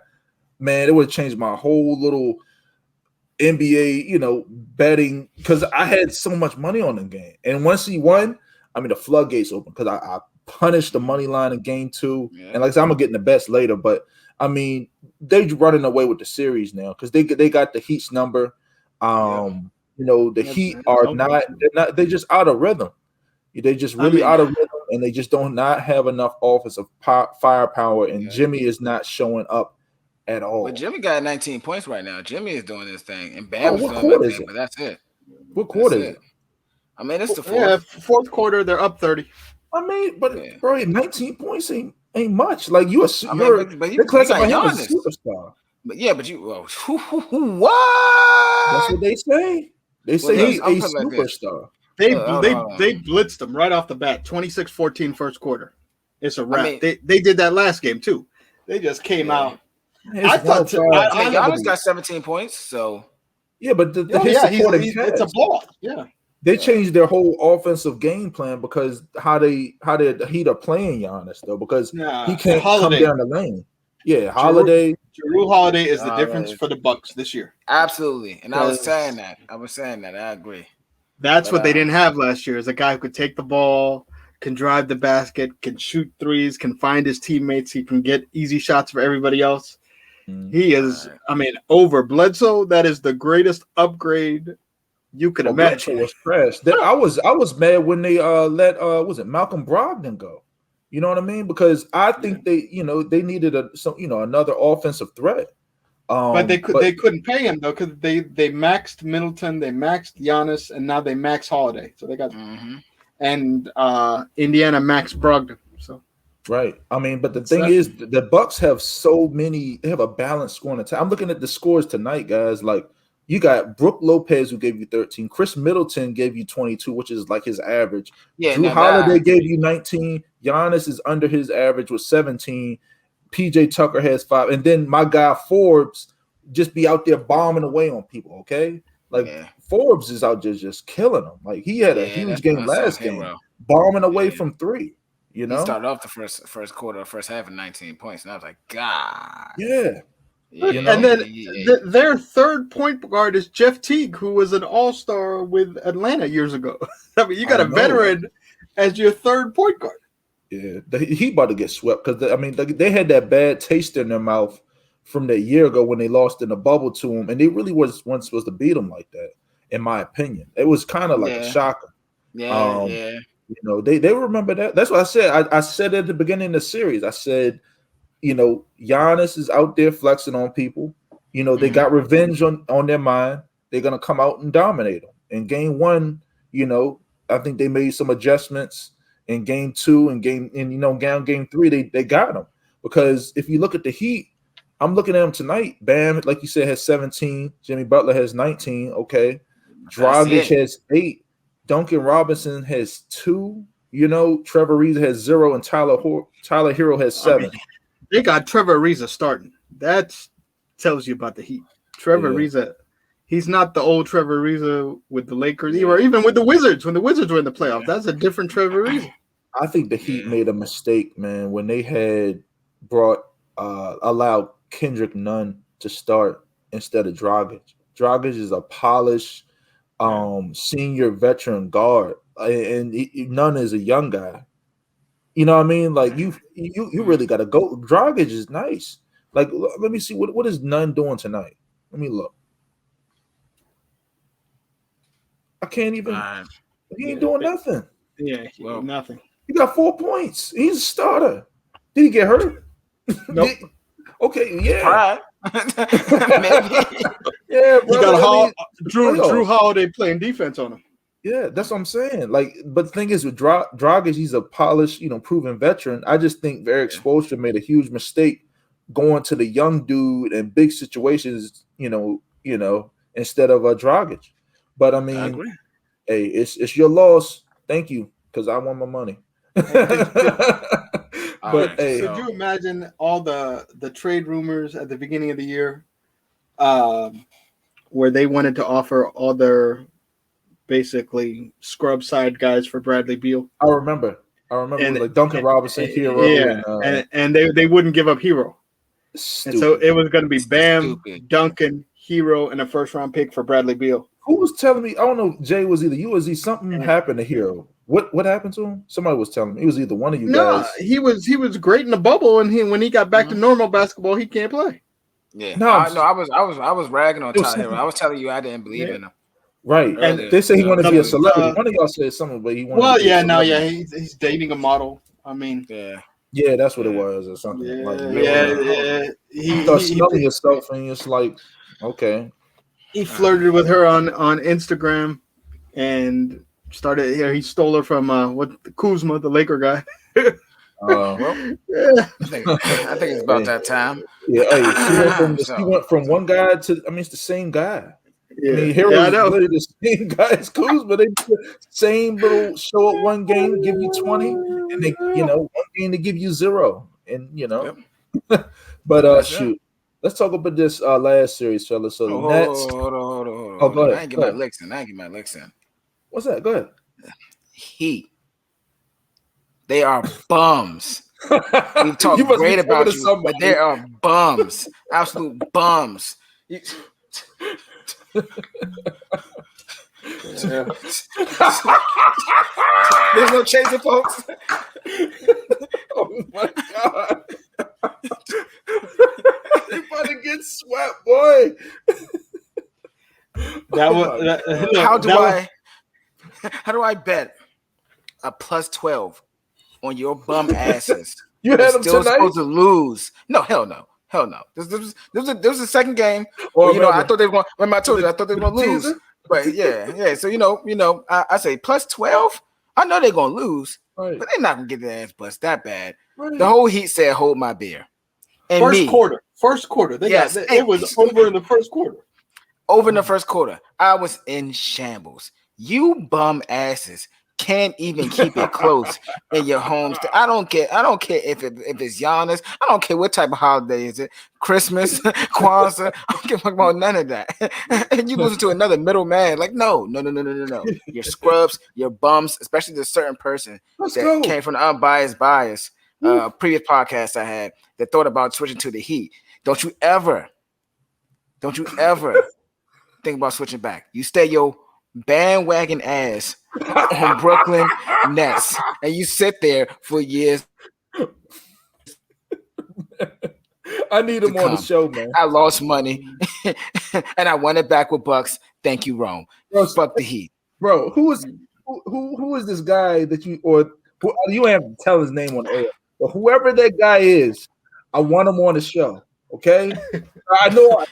man, it would have changed my whole little NBA, you know, betting, because I had so much money on the game. And once he won, I mean, the floodgates open because I punished the money line in game 2. Yeah. And like I said, I'm gonna get in the bets later, but I mean, they're running away with the series now because they got the Heat's number. the Heat are they're just out of rhythm. They just really out of rhythm, and they just do not have enough offensive firepower, and Jimmy is not showing up at all. But Jimmy got 19 points right now. Jimmy is doing his thing, and Bam is doing his thing, but that's it. What quarter is it? I mean, it's the fourth. Yeah, fourth quarter, they're up 30. I mean, but bro, 19 points ain't much. Like you're classified him as a superstar. But what? That's what they say. They say he's a superstar. They blitzed him right off the bat. 26-14 first quarter. It's a wrap. They did that last game too. They just came out. I thought Giannis got 17 points. So but it's a ball. Yeah. They changed their whole offensive game plan because how the Heat are playing Giannis though, because he can't come down the lane. Yeah, Holiday. Jrue Holiday is the difference for the Bucks this year. Absolutely, and I was saying that. I agree. That's what they didn't have last year. Is a guy who could take the ball, can drive the basket, can shoot threes, can find his teammates. He can get easy shots for everybody else. He is, over Bledsoe. That is the greatest upgrade you could imagine. Was trash. I was mad when they let Malcolm Brogdon go. You know what I mean? Because I think they needed another offensive threat. But they couldn't pay him though, because they maxed Middleton, they maxed Giannis, and now they max Holiday. So they got and Indiana maxed Brogdon. So right. I mean, but the thing is, the Bucks have they have a balanced scoring attack. I'm looking at the scores tonight, guys. Like you got Brook Lopez, who gave you 13. Chris Middleton gave you 22, which is like his average. Yeah, Jrue Holiday gave you 19. Giannis is under his average with 17. PJ Tucker has 5. And then my guy Forbes just be out there bombing away on people, okay? Like Forbes is out there just killing them. Like he had a huge game last game, bombing away from 3. You know? He started off the first quarter, first half of 19 points. And I was like, God. Yeah. And then their third point guard is Jeff Teague, who was an all-star with Atlanta years ago. I mean, you got a veteran as your third point guard. Yeah, he about to get swept because they had that bad taste in their mouth from that year ago when they lost in the bubble to him, and they really weren't supposed to beat him like that. In my opinion, it was kind of like a shocker. They remember that. That's what I said. I said at the beginning of the series. I said, Giannis is out there flexing on people. They got revenge on their mind. They're gonna come out and dominate them. In game 1, I think they made some adjustments. In game 2 and game 3, they got them. Because if you look at the Heat, I'm looking at them tonight. Bam, like you said, has 17. Jimmy Butler has 19. Okay. Dragic has 8. Duncan Robinson has 2. Trevor Ariza has 0, and Tyler Hero has 7. They got Trevor Ariza starting. That tells you about the Heat. Trevor Ariza, he's not the old Trevor Ariza with the Lakers, or even with the Wizards when the Wizards were in the playoffs. That's a different Trevor Ariza. I think the Heat made a mistake, man, when they had allowed Kendrick Nunn to start instead of Dragic. Dragic is a polished senior veteran guard, and Nunn is a young guy. You know what I mean? Like you really got to go. Dragic is nice. Like, let me see what is Nunn doing tonight. Let me look. I can't even. He ain't doing nothing. Yeah, nothing. He got 4 points. He's a starter. Did he get hurt? Nope. Okay, yeah. Maybe. Yeah, bro. You got Jrue Holiday playing defense on him. Yeah, that's what I'm saying. Like, but the thing is with Dragic, he's a polished, proven veteran. I just think Eric Spoelstra made a huge mistake going to the young dude in big situations, instead of Dragic. But I mean, I agree. Hey, it's your loss. Thank you, because I want my money. But could you imagine all the trade rumors at the beginning of the year, where they wanted to offer all their basically scrub side guys for Bradley Beal? I remember like Duncan Robinson, Hero, and they wouldn't give up Hero. Stupid. And so it was going to be Bam, Duncan, Hero, and a first-round pick for Bradley Beal. Who was telling me? I don't know. Jay, was either you or Z. Something happened to Hero. What happened to him? Somebody was telling me. It was either one of you guys. He was great in the bubble, and when he got back to normal basketball, he can't play. Yeah. I was ragging on Tyler Hero. I was telling you I didn't believe in him. Right. Earlier. They say he wanted to be a The- celebrity. One of y'all said something, but he wanted Well, to be a yeah, no, celebrity. yeah, he's dating a model. I mean, Yeah, that's what it was, or something. yeah, Like, yeah. you start smelling yourself, and it's like, okay. He flirted with her on Instagram, and started here. He stole her from Kuzma, the Laker guy. Well, Yeah. I think it's about that time. Yeah, hey, she went from one guy to, I mean, it's the same guy. Yeah. I mean, Heroes I know. literally the same guy as Kuzma. They do the same little show up one game, give you 20, and they, one game to give you 0. And but shoot. Let's talk about this last series, fellas. So the Nets. Hold on. Go ahead. I ain't get my licks in. What's that? Go ahead. Heat. They are bums. We've talked great about you, but they are bums. Absolute bums. There's no chaser, folks. Oh my God. You're about to get swept, boy. How do I bet a plus 12 on your bum asses? You had them still tonight? Supposed to lose. No, hell no. This was the second game. Where, I thought they were going. Remember, I told you I thought they were going to lose. But yeah. So I say plus 12. I know they're going to lose, but they're not going to get their ass bust that bad. Right. The whole Heat said, "Hold my beer." And First quarter. It was over in the first quarter. Over in the first quarter, I was in shambles. You bum asses can't even keep it close in your homes. I don't care if it's Giannis. I don't care what type of holiday is it. Christmas, Kwanzaa. I don't give a fuck about none of that. And you listen to another middleman. Like, no. You're scrubs, you're bums, especially the certain person came from the unbiased bias. Previous podcast I had that thought about switching to the Heat. Don't you ever think about switching back. You stay your bandwagon ass on Brooklyn Nets, and you sit there for years. I need him on the show, man. I lost money, and I won it back with Bucks. Thank you, Rome. Fuck the Heat, bro. Who is this guy that you you have to tell his name on air? But whoever that guy is, I want him on the show. Okay, I know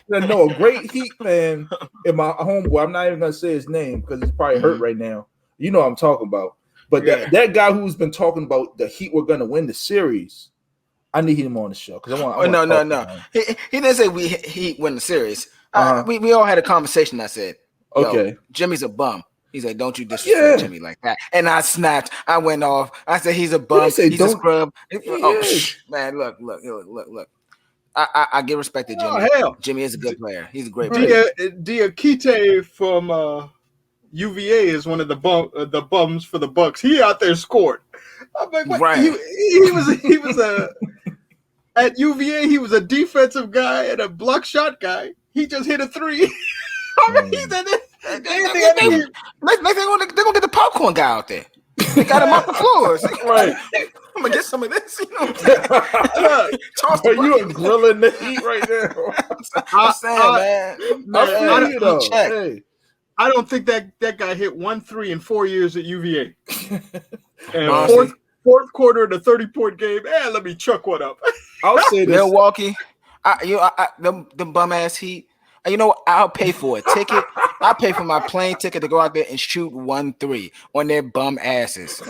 a great Heat fan in my homeboy. I'm not even gonna say his name because he's probably hurt right now. You know what I'm talking about. But that guy who's been talking about the Heat were gonna win the series, I need him on the show because I want. No. He didn't say Heat win the series. We all had a conversation. I said, okay, Jimmy's a bum. He said, "Don't you disrespect Jimmy like that." And I snapped. I went off. I said, "He's a bum. He's a scrub." Man, look. I give respect to Jimmy. Hell. Jimmy is a good player. He's a great player. Diakite from UVA is one of the bums for the Bucks. He out there scored. I'm like, what? Right. He was at UVA. He was a defensive guy and a block shot guy. He just hit a 3. I mean, they're gonna get the popcorn guy out there. They got him off the floors. Right. I'm gonna get some of this. You know you are grilling the Heat right now. I'm saying, man. I don't think that guy hit 1-3 in 4 years at UVA. And fourth quarter in a 30-point game. Let me chuck one up. I'll say this. Milwaukee, them bum ass Heat. I'll pay for a ticket. I'll pay for my plane ticket to go out there and shoot 1-3 on their bum asses.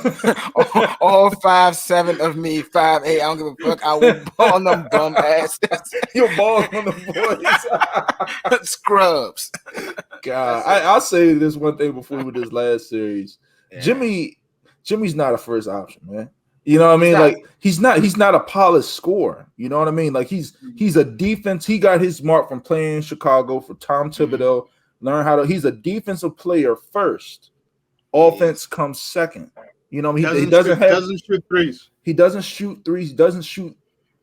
All 5'7" of me, 5'8". I don't give a fuck. I will ball on them bum asses. You're balling on the boys. Scrubs. God, I'll say this one thing before with this last series. Yeah. Jimmy's not a first option, man. You know what I mean? Like he's not a polished scorer. You know what I mean? Like he's a defense. He got his mark from playing in Chicago for Tom Thibodeau. He's a defensive player first. Offense comes second. You know, he doesn't shoot threes. He doesn't shoot threes. He doesn't shoot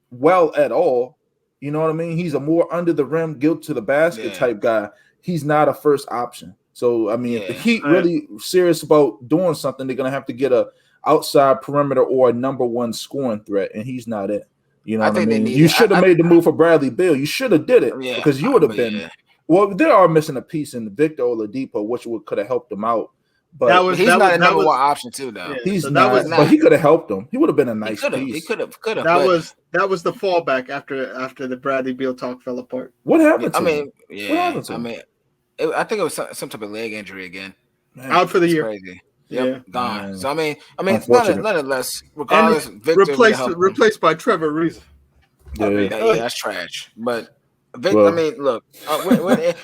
well at all. You know what I mean? He's a more under the rim, guilt to the basket type guy. He's not a first option. So I mean, if the Heat really serious about doing something, they're gonna have to get a outside perimeter or a number one scoring threat, and he's not it. You know what I mean? You should have made the move for Bradley Beal. You should have did it because you would have been Well, they are missing a piece in Victor Oladipo, which could have helped them out. But he's not a number one option too, though. Yeah, he's not. But he could have helped them. He would have been a nice piece. He could have. That was the fallback after the Bradley Beal talk fell apart. What happened to him? What happened to him? I think it was some type of leg injury again. Man, out for the year. Crazy. Yep, gone. Man. So I mean, nonetheless, regardless, Victor replaced by Trevor Ariza. Yeah, that's trash. But Victor, I mean, look,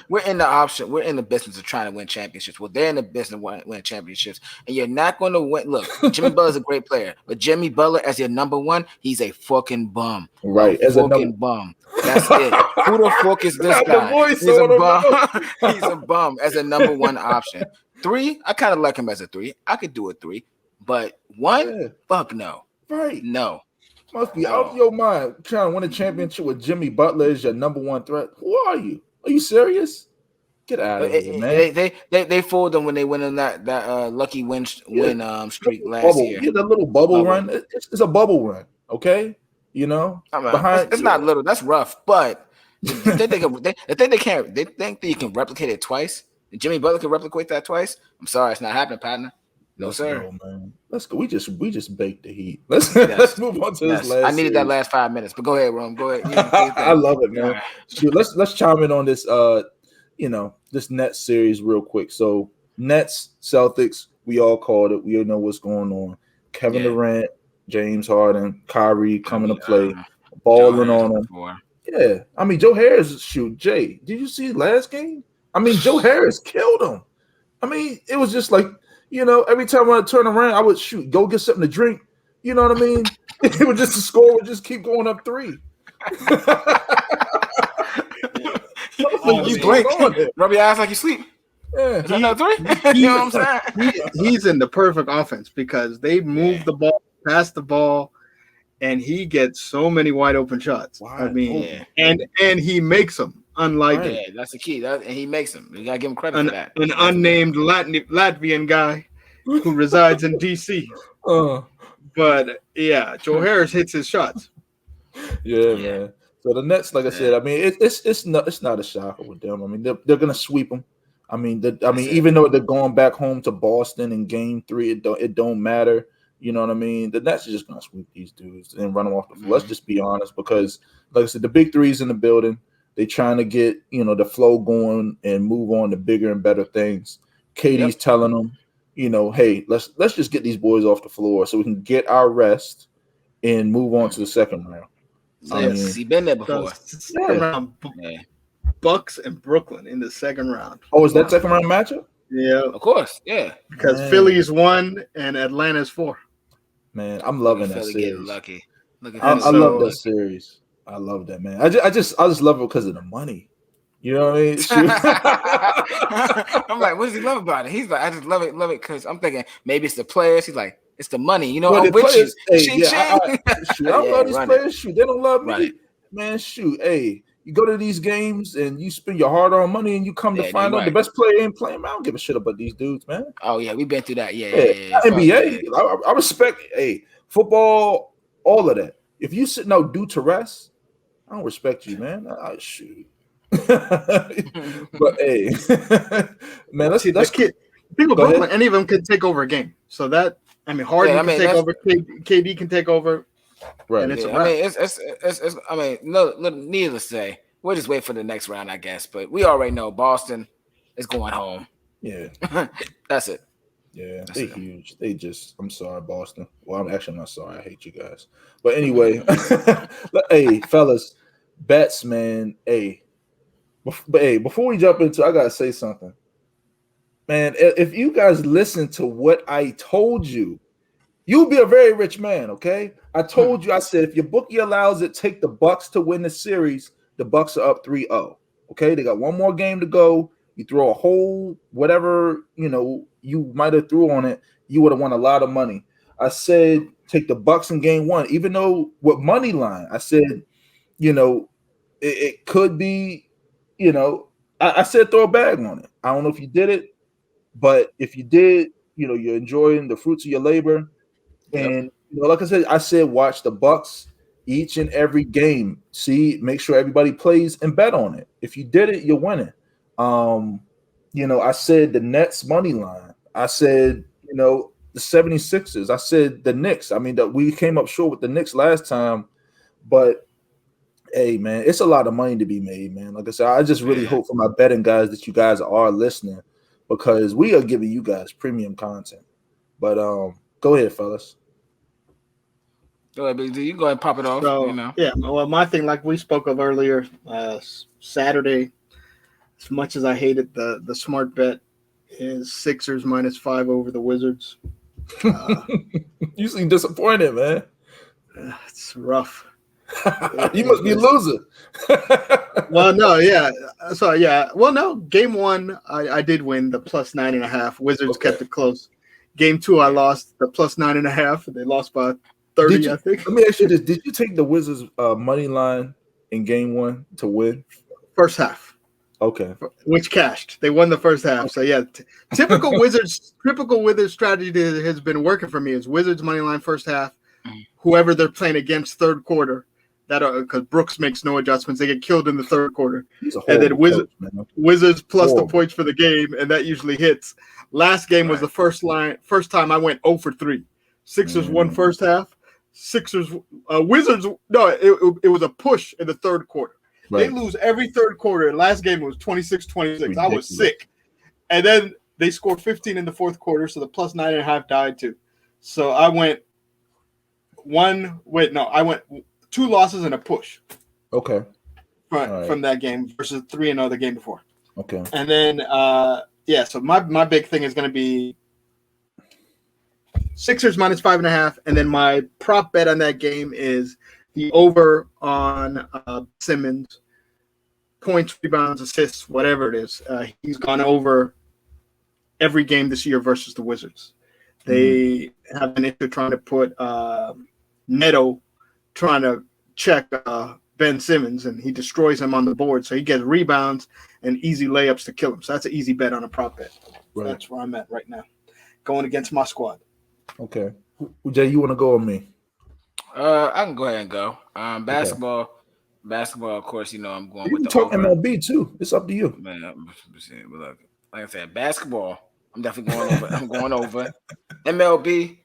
we're in the option. We're in the business of trying to win championships. Well, they're in the business of winning championships, and you're not going to win. Look, Jimmy Butler's a great player, but Jimmy Butler as your number one, he's a fucking bum. Right, as a fucking bum. That's it. Who the fuck is this guy? He's a bum. He's a bum as a number one option. 3, I kind of like him as a 3. I could do a 3, but 1, fuck no. Right, no. Must be out of your mind trying to win a championship with Jimmy Butler as your number one threat. Who are you? Are you serious? Get out of here, man. They fooled them when they went on that lucky win streak last year. Yeah, the little bubble run. It's a bubble run, okay? You know, it's not little. That's rough, but they think that you can replicate it twice. And Jimmy Butler can replicate that twice. I'm sorry, it's not happening, partner. No, sir. Go, man. Let's go. We just baked the heat. Let's move on to this last. I needed that last 5 minutes, but go ahead, Ron. Go ahead. I love it, man. Shoot, let's chime in on this. This Nets series real quick. So Nets, Celtics, we all called it. We all know what's going on. Kevin Durant, James Harden, Kyrie coming to play, balling on them. Yeah, I mean Joe Harris. Shoot, Jay, did you see last game? I mean Joe Harris killed him. I mean it was just like. Every time I turn around, I would go get something to drink. You know what I mean? It would just the score would just keep going up 3. You blink, rub your eyes like you sleep. Yeah, is that not 3? You know what I'm saying? He's in the perfect offense because they move the ball, pass the ball, and he gets so many wide open shots. I mean, and he makes them. Unlike that's the key. And he makes them. You gotta give him credit for that. An unnamed Latvian guy who resides in DC. But yeah, Joe Harris hits his shots. Yeah, man. So the Nets, like I said, I mean, it's not a shocker with them. I mean, they're gonna sweep them. I mean, even though they're going back home to Boston in Game 3, it don't matter. You know what I mean? The Nets are just gonna sweep these dudes and run them off the floor. Let's just be honest, because like I said, the big 3's in the building. They trying to get the flow going and move on to bigger and better things. Katie's telling them, hey, let's just get these boys off the floor so we can get our rest and move on to the second round. He's been there before. Second round, Bucks and Brooklyn in the second round. Oh, is that second round matchup? Yeah, of course. Yeah, because Philly's 1 and Atlanta's 4. Man, I'm loving that series. Getting lucky. I love that series. I love that, man. I just love it because of the money. You know what I mean? I'm like, what does he love about it? He's like, I just love it because I'm thinking maybe it's the players. He's like, it's the money. I'm with you. I love these players. Shoot, they don't love me, man. Shoot, hey, you go to these games and you spend your hard-earned money and you come to find out the best player ain't playing. Man, I don't give a shit about these dudes, man. Oh yeah, we've been through that. Yeah. NBA, I respect football, all of that. If you sit due to rest. I don't respect you, man. Shoot. But hey, man, let's kid. People Brooklyn, any of them could take over a game. So that Harden can take over, KD can take over, right? And it's needless to say, we'll just wait for the next round, I guess. But we already know Boston is going home. Yeah, that's it. Yeah, they're huge. I'm sorry, Boston. Well, I'm actually not sorry. I hate you guys. But anyway, hey, fellas, bets, man. Hey, before we jump into, I gotta say something, man. If you guys listen to what I told you, you'll be a very rich man. Okay, I told you. I said if your bookie allows it, take the Bucks to win the series. The Bucks are up 3-0. Okay, they got one more game to go. You throw a whole whatever you might have threw on it, you would have won a lot of money. I said take the Bucks in game 1, even though with money line, I said, it could be, I said throw a bag on it. I don't know if you did it, but if you did, you're enjoying the fruits of your labor. And like I said, watch the Bucks each and every game. See, make sure everybody plays and bet on it. If you did it, you're winning. I said the Nets money line. I said, the 76ers. I said the Knicks. I mean, that we came up short with the Knicks last time, but hey, man, it's a lot of money to be made, man. Like I said, I just really hope for my betting guys that you guys are listening, because we are giving you guys premium content. But go ahead, fellas. Go ahead, Big D. You can go ahead and pop it off. So, yeah, well, my thing, like we spoke of earlier, Saturday, as much as I hated the smart bet, is Sixers -5 over the Wizards. You seem disappointed, man. It's rough. You must be a loser. Well, no, yeah. So, yeah. Well, no. Game 1, I did win the +9.5. Wizards kept it close. Game 2, I lost the +9.5. They lost by 30, I think. Let me ask you this: did you take the Wizards money line in Game 1 to win? First half. Okay. Which cashed. They won the first half. So yeah, typical Wizards strategy has been working for me is Wizards money line first half. Whoever they're playing against third quarter, that because Brooks makes no adjustments, they get killed in the third quarter. And then Wizards plus the points for the game, and that usually hits. Last game was the first time I went 0 for 3. Sixers won first half. Wizards. No, it was a push in the third quarter. Right. They lose every third quarter. Last game was 26-26. I was sick. And then they scored 15 in the fourth quarter, so the +9.5 died too. So I went 2 losses and a push. Okay. From that game versus 3-0 the game before. Okay. And then so my big thing is going to be Sixers -5.5, and then my prop bet on that game is the over on Simmons, points, rebounds, assists, whatever it is. He's gone over every game this year versus the Wizards. They have an issue trying to put Neto trying to check Ben Simmons, and he destroys him on the board. So he gets rebounds and easy layups to kill him. So that's an easy bet on a prop bet. Right. That's where I'm at right now, going against my squad. Okay. Jay, you want to go on me? I can go ahead and go. Basketball, of course, I'm going with the talk over. MLB too. It's up to you. Man, look, like I said, basketball. I'm definitely going over. I'm going over. MLB.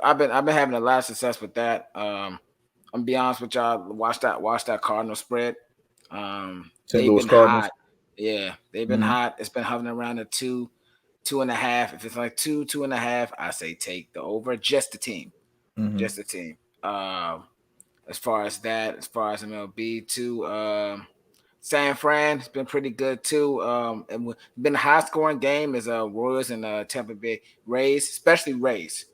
I've been having a lot of success with that. I'm gonna be honest with y'all. Watch that Cardinal spread. They've been hot. Yeah, they've been hot. It's been hovering around the 2.5. If it's like 2.5, I say take the over. Just the team. Just the team. As far as MLB too, San Fran has been pretty good too. And been a high scoring game is Royals and Tampa Bay Rays, especially Rays.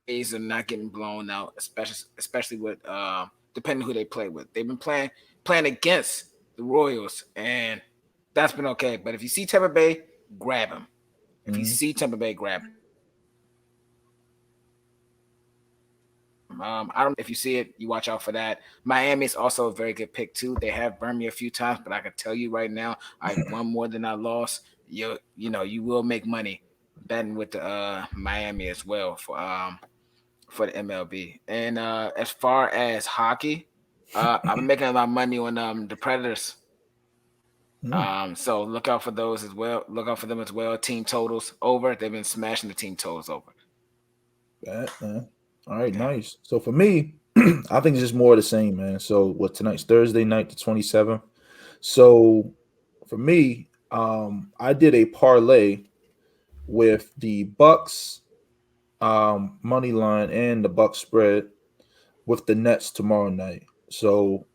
Rays are not getting blown out, especially with depending who they play with. They've been playing against the Royals, and that's been okay. But if you see Tampa Bay, grab them. If you see Tampa Bay, grab them. I don't know if you see it, you watch out for that. Miami is also a very good pick too. They have burned me a few times, but I can tell you right now, I won more than I lost. You will make money betting with the Miami as well for the MLB. And as far as hockey, I'm making a lot of money on the Predators. So look out for those as well. Look out for them as well. Team totals over. They've been smashing the team totals over. That, man. All right, nice. So for me, I think it's just more of the same, man. So tonight's Thursday night, the 27th. So for me, I did a parlay with the Bucks money line and the Bucks spread with the Nets tomorrow night. So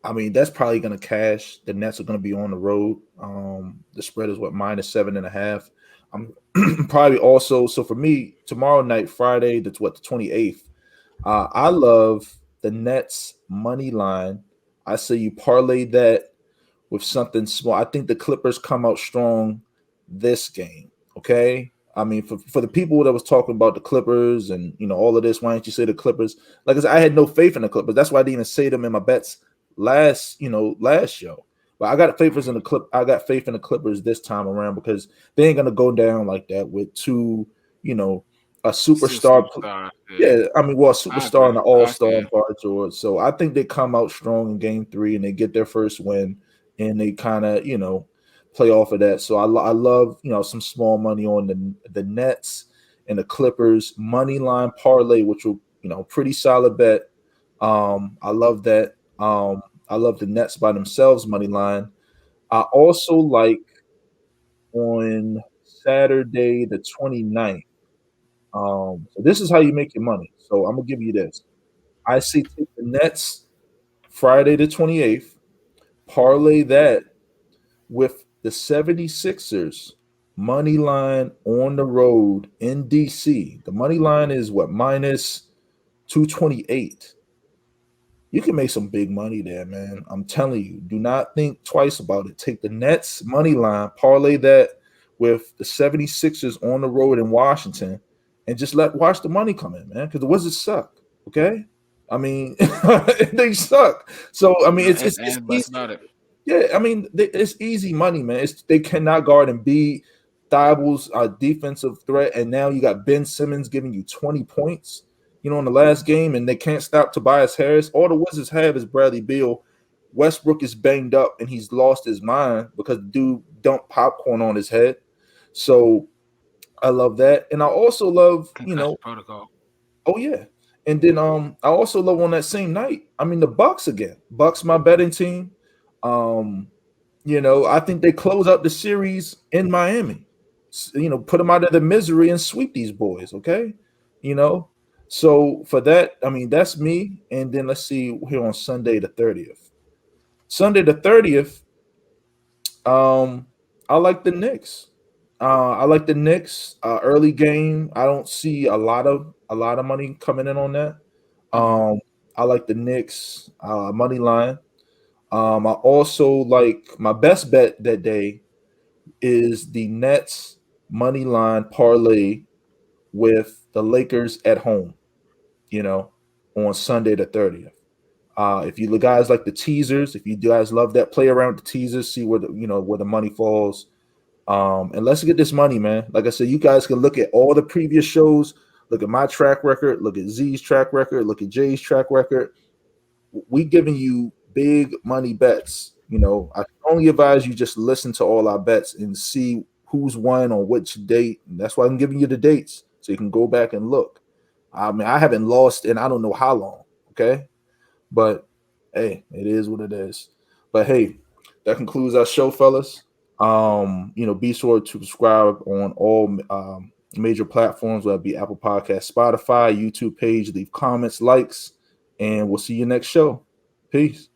I mean, that's probably going to cash. The Nets are going to be on the road. The spread is -7.5. I'm probably also, so for me, tomorrow night, Friday, the 28th, I love the Nets money line. I say you parlay that with something small. I think the Clippers come out strong this game, okay? I mean, for the people that was talking about the Clippers and, all of this, why didn't you say the Clippers? Like I said, I had no faith in the Clippers. That's why I didn't even say them in my bets last show. But I got faith in the Clippers this time around because they ain't gonna go down like that with two a superstar. Yeah, I mean, well, a superstar and an all-star Paul George. So I think they come out strong in Game 3 and they get their first win, and they kind of, play off of that. So I love, some small money on the Nets and the Clippers money line parlay, which will, pretty solid bet. I love that. I love the Nets by themselves money line. I also like on Saturday the 29th. So this is how you make your money. So I'm gonna give you this. I say take the Nets Friday the 28th, parlay that with the 76ers money line on the road in DC. The money line is what, minus 228. You can make some big money there, man. I'm telling you, do not think twice about it. Take the Nets money line, parlay that with the 76ers on the road in Washington, and just watch the money come in, man, because the Wizards suck, okay? I mean, they suck. So, I mean, it's easy. About it. Yeah, I mean, it's easy money, man. They cannot guard Embiid, Thibault's defensive threat, and now you got Ben Simmons giving you 20 points, in the last game, and they can't stop Tobias Harris. All the Wizards have is Bradley Beal. Westbrook is banged up, and he's lost his mind because the dude dumped popcorn on his head. So I love that, and I also love, protocol. Oh yeah, and then I also love on that same night. I mean, the Bucks again. Bucks, my betting team. I think they close out the series in Miami. Put them out of the misery and sweep these boys. Okay, So for that, I mean, that's me. And then let's see here on Sunday the 30th. Sunday the 30th, I like the Knicks. I like the Knicks early game. I don't see a lot of money coming in on that. I like the Knicks money line. I also like my best bet that day is the Nets money line parlay with the Lakers at home, on Sunday the 30th. If you guys like the teasers, if you guys love that, play around with the teasers, see where the money falls. And let's get this money, man. Like I said, you guys can look at all the previous shows, look at my track record, look at Z's track record, look at Jay's track record. We giving you big money bets. I only advise you just listen to all our bets and see who's won on which date. And that's why I'm giving you the dates so you can go back and look. I mean, I haven't lost in I don't know how long. Okay, but hey, it is what it is. But hey, that concludes our show, fellas. Be sure to subscribe on all major platforms, whether it be Apple Podcasts, Spotify, YouTube page. Leave comments, likes, and we'll see you next show. Peace.